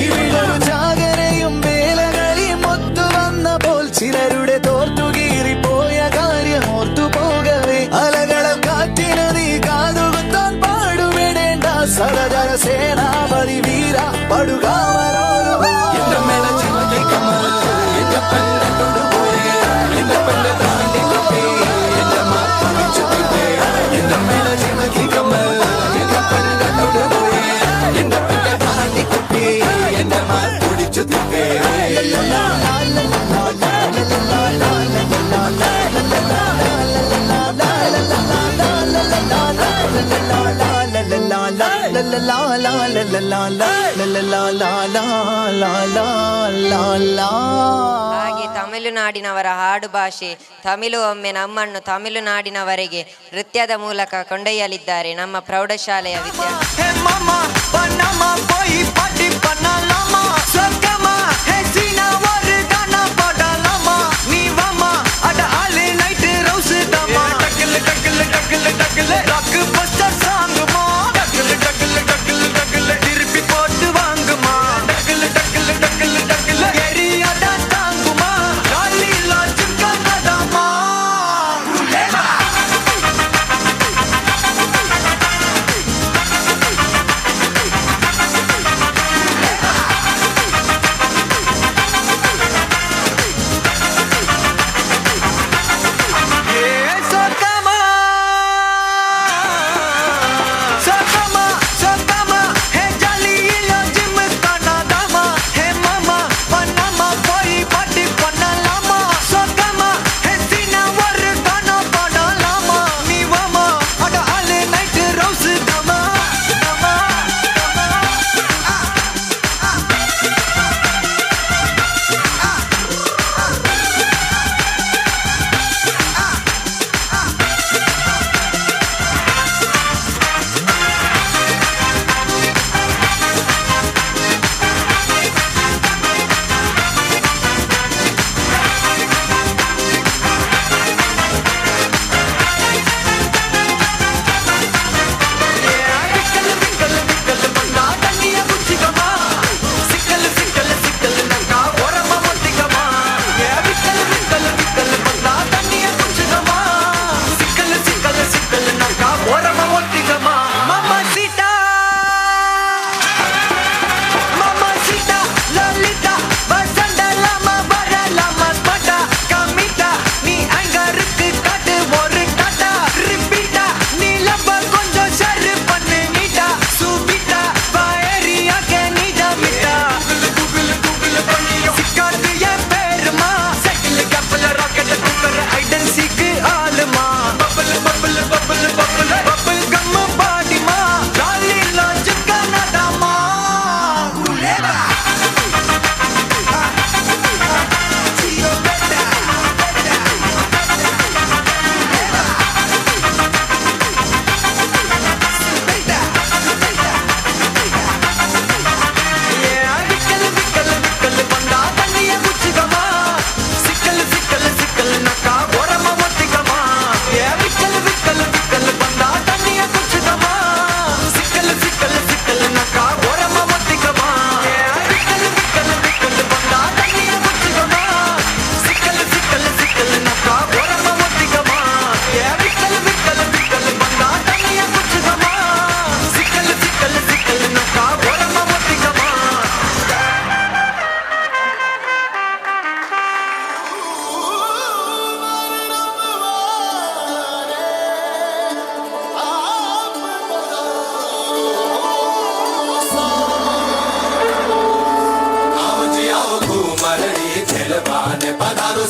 ഇവിടൊരു ചാകരയും വേലകളിയും ഒത്തു വന്നപ്പോൾ ചിലരുടെ തോർത്തു കീറിപ്പോയ കാര്യം ഓർത്തു പോകവേ, അലകളും കാറ്റിനു നീ കാതുകുത്താൻ പാടുവിടേണ്ട സഹചര സേനാപതി വീര പടുകാമലോലുക. എന്റെ മേല ചുമക്കി കമ്മൽ എന്റെ പെൺകെട്ടോണ്ട് പോയേ, എന്റെ പെണ്ണ് ബ്രാൻഡി കുപ്പി എന്റെ അമ്മ കുടിച്ചു തീർത്തേ. എന്റെ മേല ചുമക്കി കമ്മൽ എന്റെ പെൺകെട്ടോണ്ട് പോയേ, എന്റെ പെണ്ണ് ബ്രാൻഡി കുപ്പി എന്റെ അമ്മ കുടിച്ചു തീർത്തേ. ಹಾಗೆ ತಮಿಳುನಾಡಿನವರ ಹಾಡು ಭಾಷೆ ತಮಿಳು ಒಮ್ಮೆ ನಮ್ಮನ್ನು ತಮಿಳುನಾಡಿನವರೆಗೆ ನೃತ್ಯದ ಮೂಲಕ ಕೊಂಡೊಯ್ಯಲಿದ್ದಾರೆ ನಮ್ಮ ಪ್ರೌಢಶಾಲೆಯ ವಿದ್ಯಾರ್ಥಿ.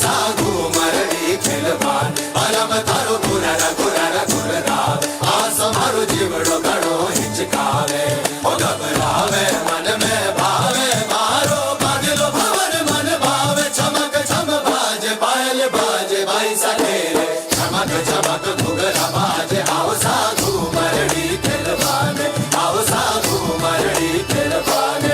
सा घूमरडी खिलवान अलम तारो गुररा गुररा गुररा आस मारो जीवड़ो घड़ो हिचकावे ओ घबरावे मन में भावे मारो बादलो भवन मन भावे चमक चम बाजे पायल बाजे बाई सखेरे चमक चमक घुघरा बाजे आओ सा घूमरडी खिलवान आओ सा घूमरडी खिलवान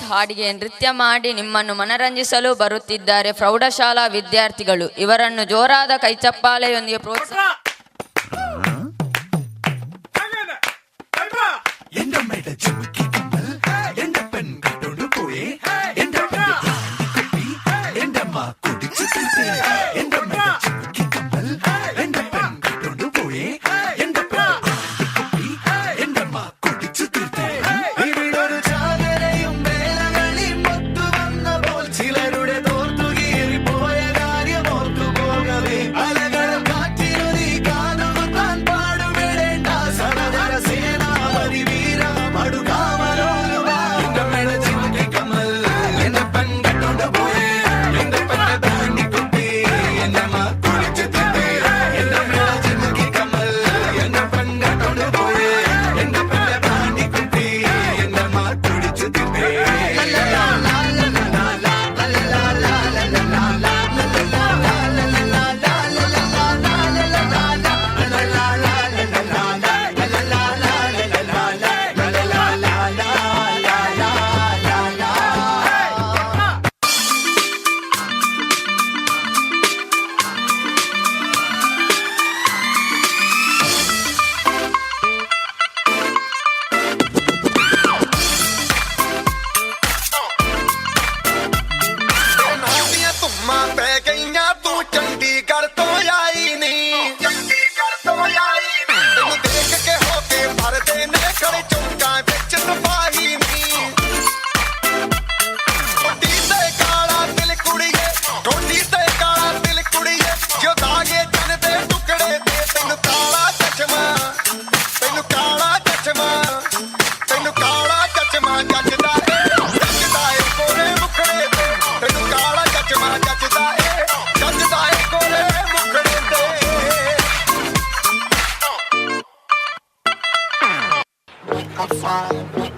ಹಾಡಿಗೆ ನೃತ್ಯ ಮಾಡಿ ನಿಮ್ಮನ್ನು ಮನರಂಜಿಸಲು ಬರುತ್ತಿದ್ದಾರೆ ಪ್ರೌಢಶಾಲಾ ವಿದ್ಯಾರ್ಥಿಗಳು. ಇವರನ್ನು ಜೋರಾದ ಕೈಚಪ್ಪಾಳೆಯೊಂದಿಗೆ ಪ್ರೋತ್ಸಾಹ. ചിലരുടെ തോർത്തുകീറി പോയ കാര്യം ഓർത്തു പോകവേ അലകൾ കാറ്റിലൊരു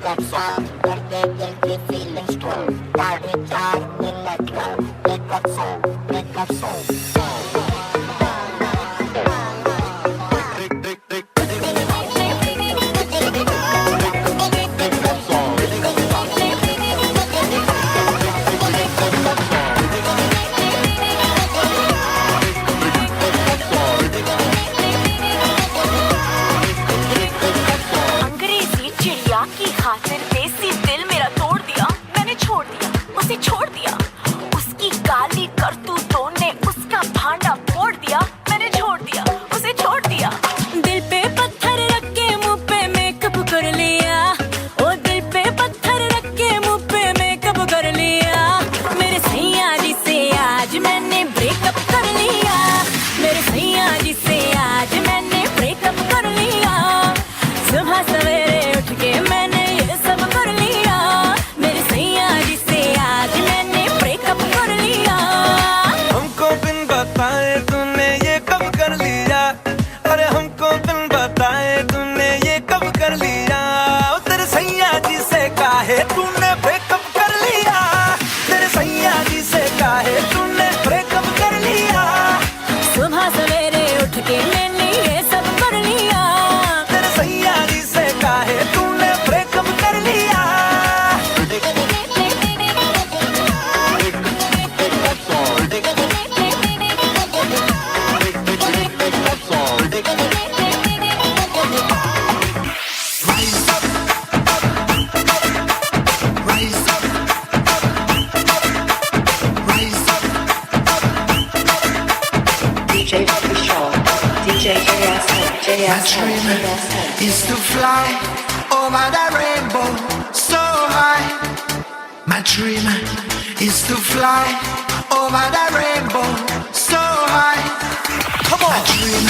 up song, करते दिल की feeling strong, तारे चार दिल लगा, wake up song, wake up song. अंग्रेजी चिड़िया की खातिर देसी दिल मेरा तोड़ दिया, मैंने छोड़ दिया, उसे छोड़ दिया, उसकी गाली करतूतों ने उसका भांडा फोड़ दिया, मैंने छोड़ दिया, उसे छोड़ दिया। दिल पे पत्थर रख के मुंह पे मेकअप कर लिया, ओ दिल पे पत्थर रख के मुंह पे मेकअप कर लिया, मेरे सैया जी से आज मैंने ब्रेकअप कर लिया, मेरे सैया जी से आज मैंने ब्रेकअप कर लिया, सुबह सवेरे उठ के मैंने ये सब कर लिया, मेरे सैया जी से आज मैंने ब्रेकअप कर लिया। हमको बिन बताए तूने ये कब कर लिया, अरे हमको बिन बताए तूने ये कब कर लिया, तेरे सैया जी से काहे तूने ब्रेकअप कर लिया, तेरे सैया जी से काहे तूने ब्रेकअप कर लिया, सुबह सवेरे उठ के मैंने ये सब कर लिया, तेरे सैया जी से काहे तूने ब्रेकअप कर लिया। DJ Vishal, DJ My dream is to fly over the rainbow so high. My dream is to fly over the rainbow so high. Come on, my dream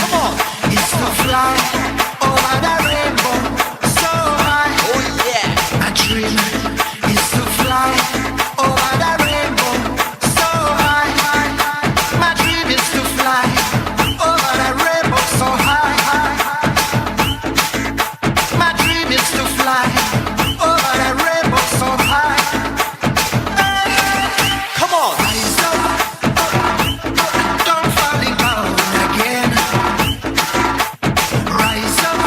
is to fly over the rainbow so high. Oh yeah. My dream is to fly over the rainbow so high. My dream is to fly over the rainbow so high. My dream is to fly over the rainbow so high. Come on, rise up, don't falling down again. Rise up,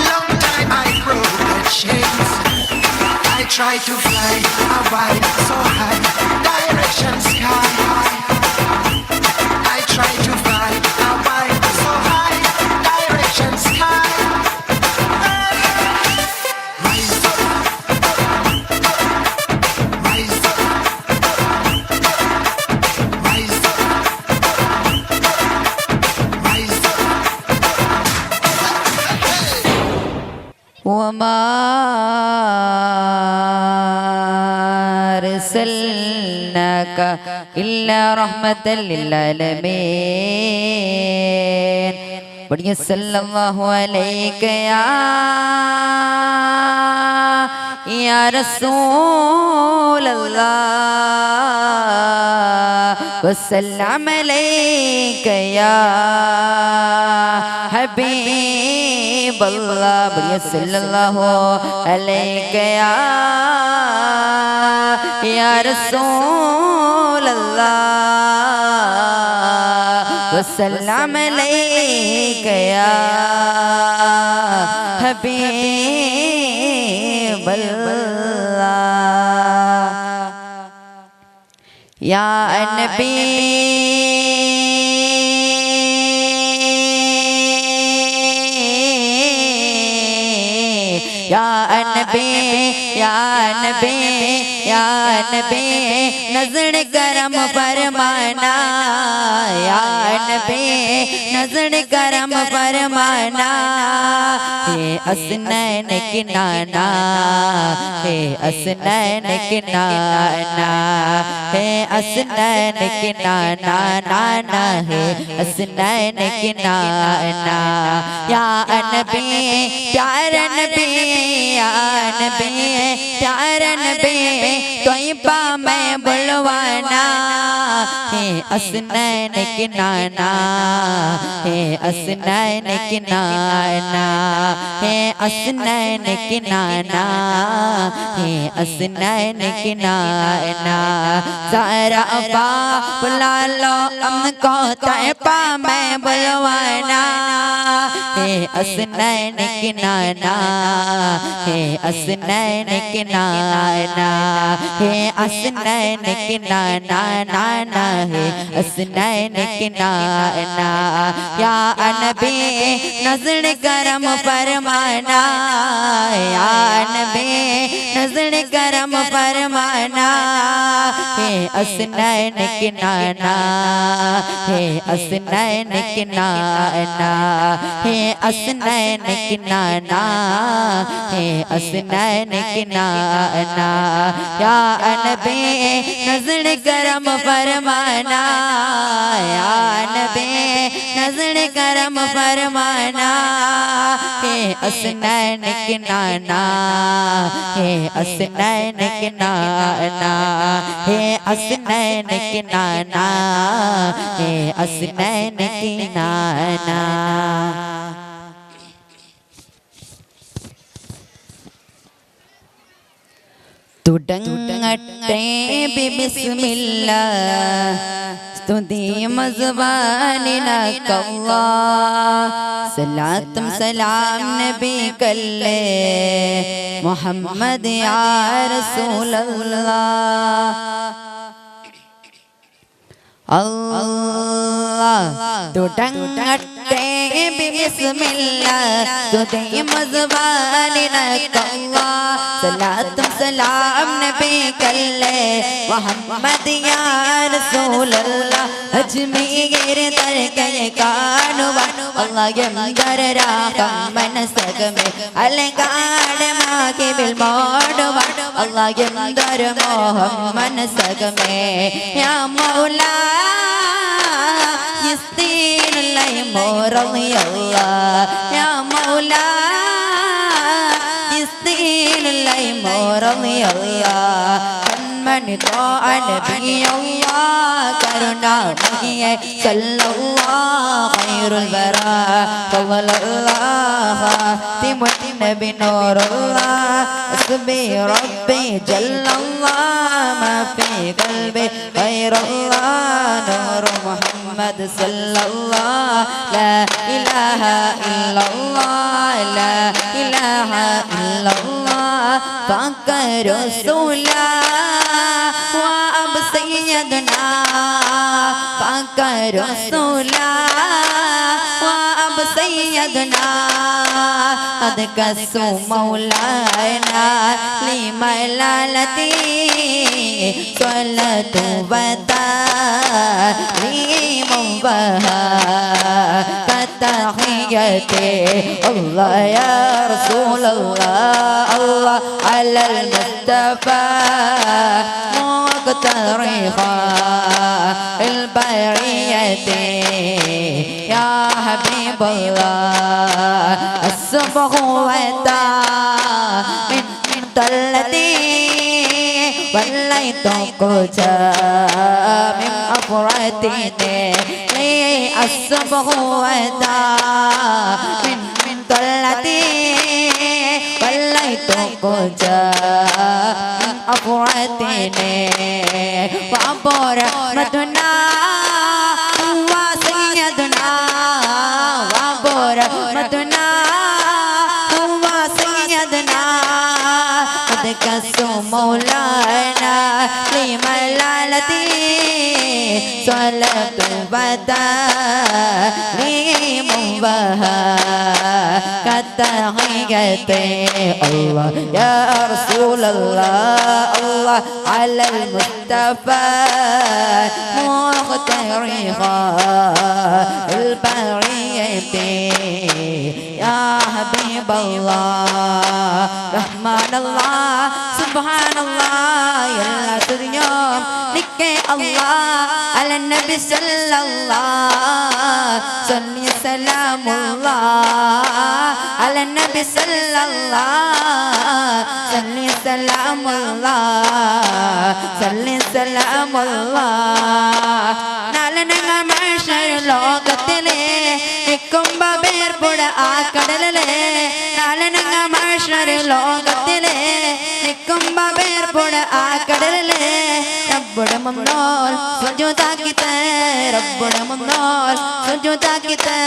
long time I broke the chains. I try to fly away so high, direction sky high. I try to fly away so high, direction sky. Rise up, rise up, rise up, rise up. وما أرسلناك إلا رحمة للعالمين बढ़िया सल्लल्लाहु अलैहि या रसूल अल्लाह वसल्लम अलैका या हबीब अल्लाह बढ़िया सल्लल्लाहु अलैहि या रसूल अल्लाह वसल्लम अलैका या हबीब अल्लाह या नबी या नबी या नबी या नबी नजर करम फरमाना या नबी नजर करम फरमाना हे असनैन की नाना हे असनैन की नाना हे असनैन की नाना नाना हे असनैन की नाना या नबी प्यार नबी या नबी प्यार नबी तोइबा में बुलवाना हे है असनैन के नाना, है असनैन के नाना, है असनैन के नाना, है असनैन के नाना। सारा बुला लो हमको तैपा में बुलवाना, है असनैन के नाना, है असनैन के नाना, है असनैन के नाना, नाना है असनैन के नाना। या नबी नजर करम फरमाना, या नबी नजर करम फरमाना, है असनैन के नाना, है असनैन के नाना, है असनैन के नाना, है असनैन के नाना। या नबी नजर करम फरमाना, या नबी नजर करम फरमाना, है असनैन के नाना, है असनैन के नाना, है असनैन के नाना, है असनैन के नाना। तू डंगटे भी बिस्मिल्लाह स्तुति मज़बानी न कल्ला, सलातम सलाम नबी कल्ले मोहम्मद या रसूल अल्लाह। अल्लाह तू डंगटे भी बिस्मिल्लाह स्तुति मज़बानी न कल्ला, सलातम सलाम नबी कल्ले मोहम्मद या रसूल अल्लाह। अजमीर दर के कानुवा अल्लाह यंदर राकम मनसक में अलगाड़ माँ के बिल मोड़वा अल्लाह यंदर मोहम्मद सक में। या मौला यस्तीन लय मोर अल्लाह, या मौला यस्तीन लय मोर अल्लाह। मन तो नबी अल्लाह करुणा मगिए सल्लल्लाहु खैरुल बरा सल्लल्लाहु तिमुन नबी नूर अल्लाह हस्बी रब्बी जल्लल्लाहु मा फी क़ल्बी खैरुल्लाह नूर मुहम्मद सल्लल्लाहु ला इलाहा इल्लल्लाह, ला इलाहा इल्लल्लाह पाक रसूला वा अब सैयदना पाक रसूला वा अब सैयदना अद कसु मौलाना लिमलालती सल्लतु वता लिमुबहा कतहियते अल्लाह या रसूल अल्लाह अल्लाह अलल मुस्तफा मुक़तरिहा البرية يا حبيب الله الصبح ودا من طلتي وليت كوجا من أفراتي لي الصبح ودا من طلتي وليت كوجا من أفراتي وعبر مدنا وسيدنا وعبر مدنا وسيدنا قد كسو مولانا لملالتي صلاة بدا لمبها كتحيتي الله يا رسول الله الله على المصطفى مختارها البرية يا حبيب الله رحمن الله സുബ്ഹാനല്ലാഹ് എല്ലാ സ്തുതിയും നിനക്കേ അല്ലാഹ് അലൻ നബി സല്ലല്ലാഹ് സല്ലി സലാമുല്ലാഹ് അലൻ നബി സല്ലല്ലാഹ് സല്ലി സലാമുല്ലാഹ് സല്ലി സലാമുല്ലാഹ് നാലനങ്ങ മഹ്ശർ ലോകത്തിലെ നിക്കുമ്പോ പേർപുട ആ കടലിലെ നാലനങ്ങ മഹ്ശർ ലോകത്തിലെ നിക്കുമ്പോ പേർപുട ആ കടലിലെ റബ്ബുടെ മുന്നോൽ സുജൂദാക്കിത്തെ റബ്ബുടെ മുന്നോൽ സുജൂദാക്കിത്തെ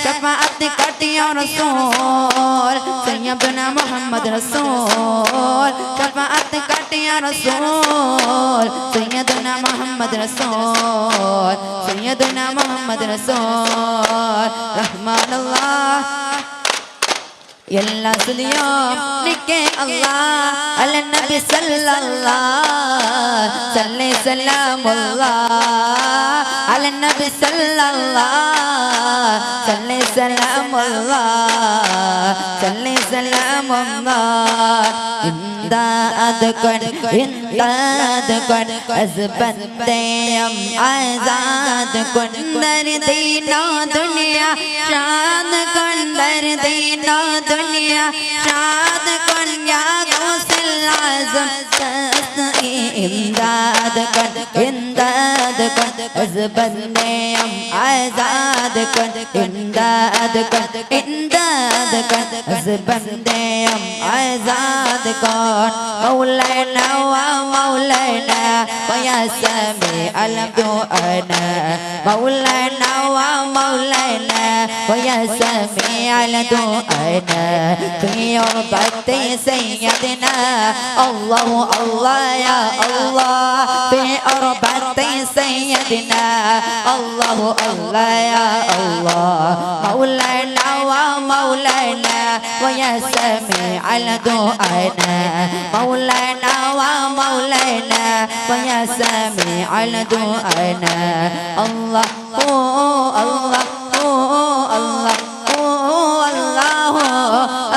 ശഫാഅത്ത് കാട്ടിയ റസൂൽ സയ്യിദുനാ മുഹമ്മദ് റസൂൽ ശഫാഅത്ത് കാട്ടിയ റസൂൽ സയ്യിദുനാ മുഹമ്മദ് റസൂൽ സയ്യിദുനാ മുഹമ്മദ് റസൂൽ റഹ്മാനല്ലാഹ് എല്ലാ സ്തുതിയും നിനക്കേ അല്ലാഹ് അലൻ നബി സല്ലല്ലാഹ് സല്ലി സലാമുല്ലാഹ് അലൻ നബി സല്ലല്ലാഹ് സല്ലി സലാമുല്ലാഹ് സല്ലി സലാമുല്ലാഹ് ഇംദാദ് കൊൻ അസ്ബന്തയം ആസാദ് കൊൻ ദർദീനോ ദുനിയ ഷാൻ കൊൻ ദർദീനോ दुनिया शाद कन या गौसल आज़म इमदाद कन अज़बंदे हम आज़ाद कन इमदाद कन अज़बंदे हम आज़ाद कन मौलाना व मौलाना व या समी अलम दुआना मौलाना व मौलाना व या समी अलम दुआना في عربة سيدنا الله الله يا الله في عربة سيدنا الله الله يا الله مولانا ومولانا ويا سميع دعانا مولانا ومولانا ويا سميع دعانا الله الله الله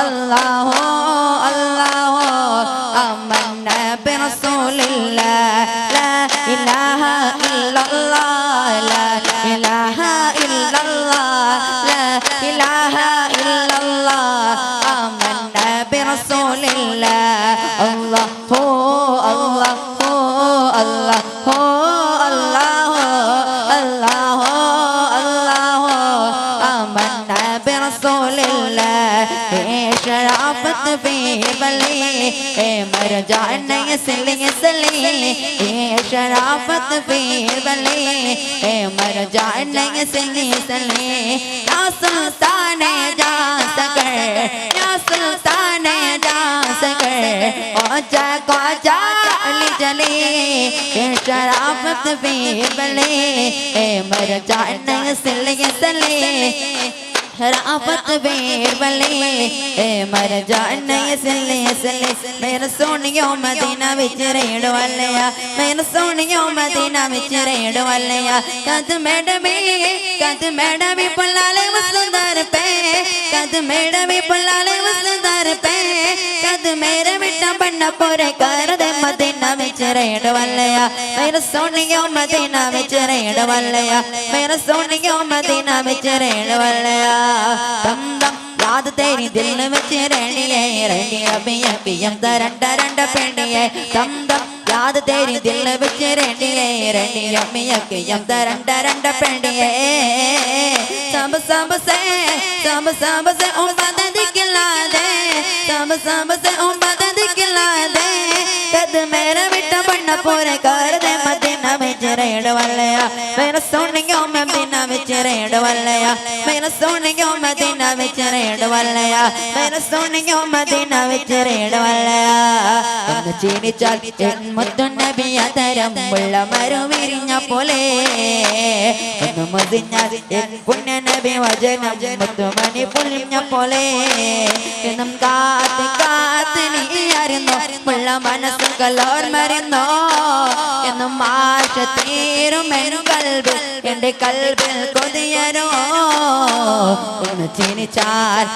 الله الله آمنا برسول الله لا إله إلا الله لا إله إلا الله لا إله إلا الله آمنا برسول الله الله الله الله الله الله الله آمنا برسول الله شرافت في بلي مرجعن يسلي يسلي شرافت في بلي مرجعن يسلي يسلي يا سلطان جا سكر يا سلطان جا سكر اوجا قاجا علی جلی شرافت في بلي مرجعن يسلي يسلي शराफत बेर बले मर जाने यसले यसले मेरा सोनियो मदीना विच रेड़ वालेया मेरा सोनियो मदीना विच रेड़ वालेया कद मैडमी पुलाले वसुंदर पे कद मैडमी पुलाले वसुंदर पे कद मेरे मिट्टा बन्ना पूरे कर दे मदीना विच रेड़ वालेया मेरा सोनियो मदीना विच रेड़ वालेया मेरा सोनियो मदीना विच रेड़ वालेया दम दम याद तेरी दिल में रहनी है रहनी अभी अभी हम रंड रंड पेंडी है दम दम याद तेरी दिल में रहनी है रहनी अभी अभी हम रंड रंड पेंडी है सब से उम्मत दिखला दे सब से उम्मत दिखला दे कद मेरा बेटा बनना पूरे कर दे मदीना में रेड़ वालेया मेरा सोनियो मदीना में रेड़ वालेया मेरा सोनियो मदीना में रेड़ वालेया मेरा सोनियो मदीना में रेड़ वालेया चीनी चाल मुद्दु नबी अधരം മുള്ള മരുവിരിഞ്ഞ പോലെ മുതിഞ്ഞ പുണ്യ നബി വചനം മുത്തുമണി പൊലിഞ്ഞ പോലെ എന്നും കാത്ത് കാത്ത് നീയായിരുന്നു മുള്ള മനസ്സുകൾ ഓർമ്മരുന്നോ എന്നും ആശ തീരും കൽബിൽ എന്റെ കൽബിൽ കൊതിയരോ ഒന്ന് ചിനിച്ചാൽ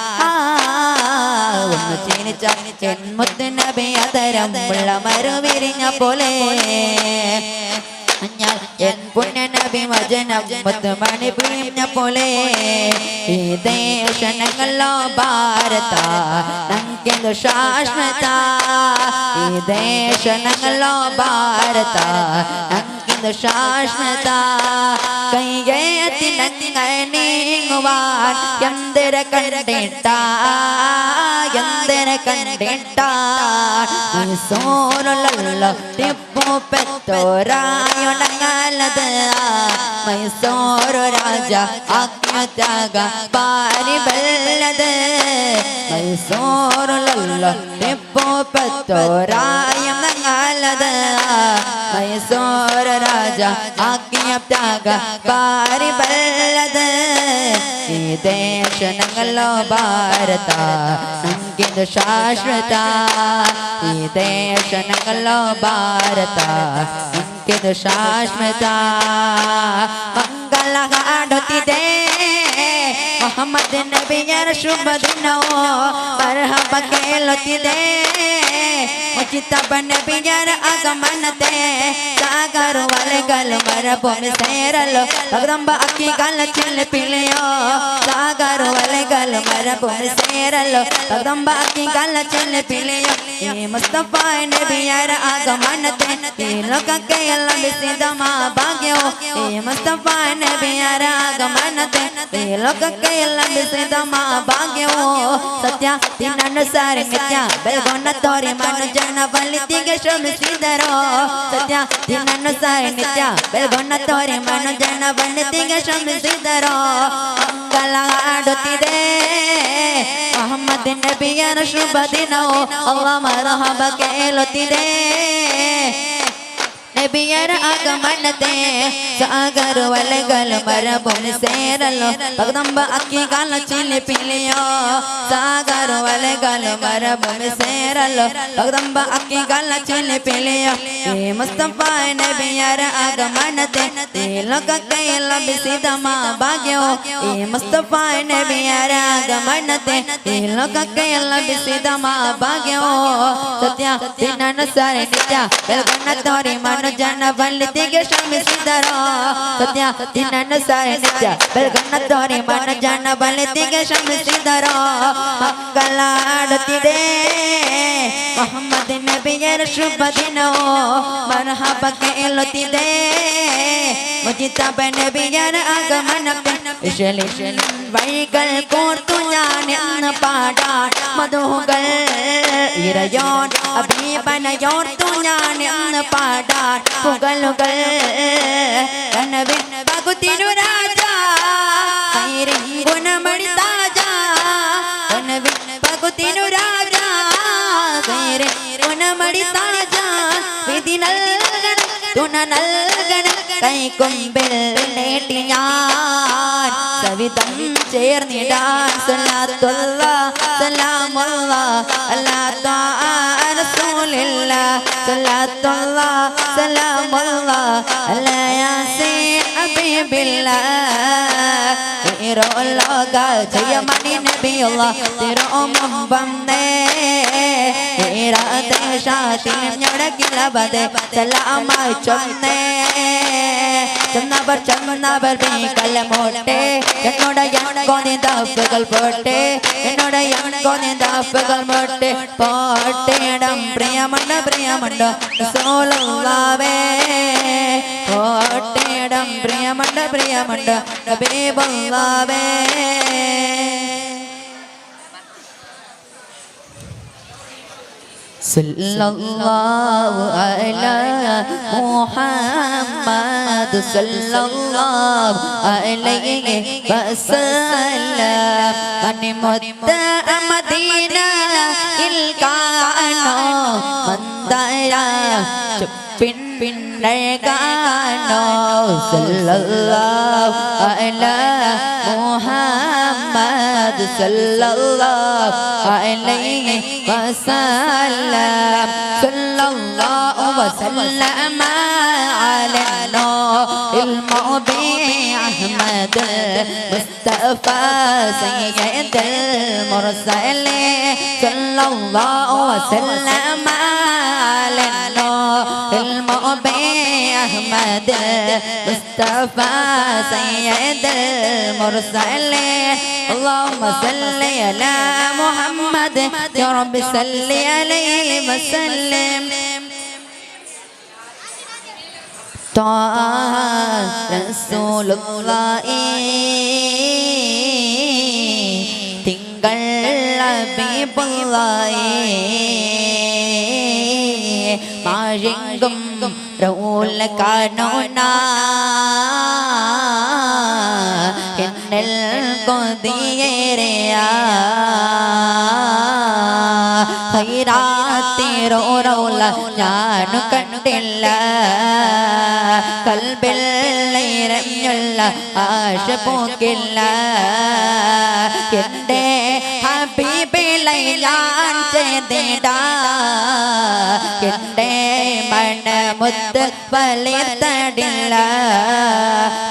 ഒന്ന് ചിരിച്ച എൻ മുത്ത് നബി അതരം ഉള്ള മറുവിരിഞ്ഞ പോലെ ഞാൻ എൻ പുണ്യ നബി വചനം മുത്തുമണി പിഴിഞ്ഞ പോലെ ഈ ദേശങ്ങളോ ഭാരത നങ്കെന്തു ശാശ്വത ഈ ദേശങ്ങളോ ഭാരത നങ്കെന്തു ശാശ്വത കൈകേത്തി നങ്ങൾ നീങ്ങുവാൻ എന്തിര കണ്ടിട്ട എന്തിര കണ്ടിട്ട സോലുള്ള ടിപ്പു പെത്തോരായുണങ്ങാലത് മൈസൂരു രാജ ആജ്ഞത്യാഗ പാരിബല്ലത് മൈസൂരുള്ള ടിപ്പു പെത്തോരായുണങ്ങാലത് മൈസൂരു രാജ ആജ്ഞത്യാഗ പാരിബല്ലത് ഈ ദേശങ്ങളോ ഭാരത നങ്കിದು ಶಾಶ್ವತ ಈ ದೇಶನಗಳೋ ಭಾರತ ನങ്കിದು ಶಾಶ್ವತ ಮಂಗಲ ಹಾಡುತ್ತಿದೆ ಮೊಹಮ್ಮದ್ ನಬಿಯರ ಶುಭ ದಿನವೋ ಮರ್ಹಬ ಕೇಳುತ್ತಿದೆ ಮುಜಿತಬ ನಬಿಯರ ಆಗಮನತೆ ಸಾಗರು ವಲೆಗಲು ಮರಭೂಮಿ ಸೇರಲು ಜಗದಂಬ ಅಕ್ಕಿಗಳ ಚಿಲ್ಲಿ ಪಿಳಿಯೋ ಸಾಗರು ವಲೆಗಲು ಮರಭೂಮಿ ಸೇರಲು ಜಗದಂಬ ಅಕ್ಕಿಗಳ ಚಿಲ್ಲಿ ಪಿಳಿಯೋ ಈ ಮುಸ್ತಫಾ ನಬಿಯರ ಆಗಮನತೆ ಈ ಲೋಕಕ್ಕೆ ಎಲ್ಲ ಬಿಸಿದ ಮಾ ಭಾಗ್ಯವೋ ಈ ಮುಸ್ತಫಾ ನಬಿಯರ ಆಗಮನತೆ ಈ ಲೋಕಕ್ಕೆ ಎಲ್ಲ ಬಿಸಿದ ಮಾ ಭಾಗ್ಯವೋ ಸತ್ಯ ದಿನಾನುಸಾರ ನಿತ್ಯ ಬೆಳಗೊನ್ನ ತೋರಿ ಮನುಜನ ಬಲಿತಿಗೆ ಶ್ರಮಿಸಿದರೋ ಸತ್ಯ ದಿನಾನುಸಾರ ನಿತ್ಯ ಬೆಳಗೊನ್ನ ತೋರಿ ಮನುಜನ ಬಲಿತಿಗೆ ಶ್ರಮಿಸಿದರೋ ಮಂಗಲ ಹಾಡುತ್ತಿದೆ ಮೊಹಮ್ಮದ್ ನಬಿಯರ ಶುಭ ದಿನವೋ ಅಲ್ಲಾಹ್ ಮರ್ಹಬ ಕೇಳುತ್ತಿದೆ ನಬಿಯರ ಆಗಮನತೆ ಸಾಗರು ವಲೆಗಲು ಮರಭೂಮಿ ಸೇರಲು ಜಗದಂಬ ಅಕ್ಕಿಗಳ ಚಿಲ್ಲಿ ಪಿಲಿಯೋ ಸಾಗರು ವಲೆಗಲು ಮರಭೂಮಿ ಸೇರಲು ಜಗದಂಬ ಅಕ್ಕಿಗಳ ಚಿಲ್ಲಿ ಪಿಲಿಯೋ ಈ ಮುಸ್ತಫಾ ನಬಿಯರ ಆಗಮನತೆ ಈ ಲೋಕಕ್ಕೆ ಲಭಿಸಿದ ಮಾ ಭಾಗ್ಯವೋ ಈ ಮುಸ್ತಫಾ ನಬಿಯರ ಆಗಮನತೆ ಈ ಲೋಕಕ್ಕೆ ಲಭಿಸಿದ ಮಾ ಭಾಗ್ಯವೋ ಸತ್ಯ ದಿನಾನುಸಾರ ನಿತ್ಯ ಬೆಳಗನ್ನ ತೋರಿ ಜನ ಬಲ್ಲಿತಿಗೆ ಶ್ರಮಿಸಿದರೋ ಸತ್ಯ ದಿನಾನುಸಾರ ನಿತ್ಯ ಬೆಳಗನ್ನ ತೋರಿ ಜನ ಬಲ್ಲಿತಿಗೆ ಶ್ರಮಿಸಿದರೋ ಮಂಗಲ ಹಾಡುತ್ತಿದೆ ಮೊಹಮ್ಮದ್ ನಬಿಯರ ಶುಭ ದಿನವೋ ಮರ್ಹಬ ಕೇಳುತ್ತಿದೆ മുജിതബ നബിയർ ആഗമനത്തെ വിശലിശൽ വഴികൾ കോർത്തു ഞാൻ എന്ന് പാടാൻ മധുകൾ ഇരയോൻ അഭീപനയോർത്തു ഞാൻ എന്ന് പാടാൻ പുകളുകൾ കനവിൻ പകുതിരു രാജ കൈരിൻ ഗുണമണി താജ കനവിൻ പകുതിരു രാജ കൈരിൻ ഗുണമണി താജ വിധി നൽകണം തുണ നൽകണം കൈക്കൊമ്പിൽ നേട്ടി ഞാൻ സവിധം ചേർന്നിടാൻ സലാത്തുള്ള സലാമുള്ള അല്ലാ റസൂലില്ല സലാത്തുള്ള സലാമുള്ള അല്ലാ യാസീൻ ഹബീബില്ല ലോക ജയമണി നബിയുള്ള തിരുമുമ്പേ ദേശാത്തിൽ ഞടക്കിലബതെ സലാമായി ചൊന്നേ ചെന്നവർ കലമോട്ടെ എന്നോട് യാൻകോനിന്ദാഫുകൾ പോട്ടെ എന്നോട് യാൻകോനിന്ദാഫുകൾ പോട്ടെ പോട്ടേടം പ്രിയമുണ്ട് റസൂലുള്ളാഹേ പോട്ടേടം പ്രിയമുണ്ട് ഹബീബുള്ളാഹേ സല്ലല്ലാഹു അലാ മുഹമ്മദ് സല്ലല്ലാഹു അലൈഹി വസല്ലം മണിമുത്ത മദീന ഇൽകാനോ മന്ദര പിന്നഴകാനോ സല്ലല്ലാഹു അലാ മുഹമ്മദ് സല്ലല്ലാഹു അലൈഹി വസല്ലം സല്ലല്ലാഹു വസല്ലമ അലാ المبين أحمد محمد المصطفى سيد المرسلين صلى الله وسلم على النور المبين أحمد المصطفى سيد المرسلين اللهم صل على محمد يا رب صل عليه وسلم റസൂലുള്ളാഹി തിങ്കൾ ഹബീബുള്ളാഹി മാഴെങ്കും റൗല കാനോന എന്നൽ കൊതിയേറിയ ഹൈറാത്തിരോറോല ഞാനു കണ്ടില്ല കൽബിൽ നിറഞ്ഞുള്ള ആശ പോക്കില്ല എൻ്റെ ഹബീബിലെ ഞാൻ ചെയ്തിടാ എൻ്റെ മണമുത്ത് വലിത്തടില്ല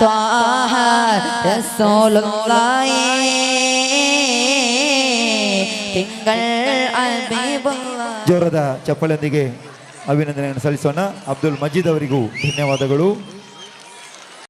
ത്വാഹ റസൂലുള്ളാഹി ತಿಂಗಳ ಜೋರದ ಚಪ್ಪಲೊಂದಿಗೆ ಅಭಿನಂದನೆಯನ್ನು ಸಲ್ಲಿಸೋಣ. ಅಬ್ದುಲ್ ಮಜೀದ್ ಅವರಿಗೂ ಧನ್ಯವಾದಗಳು.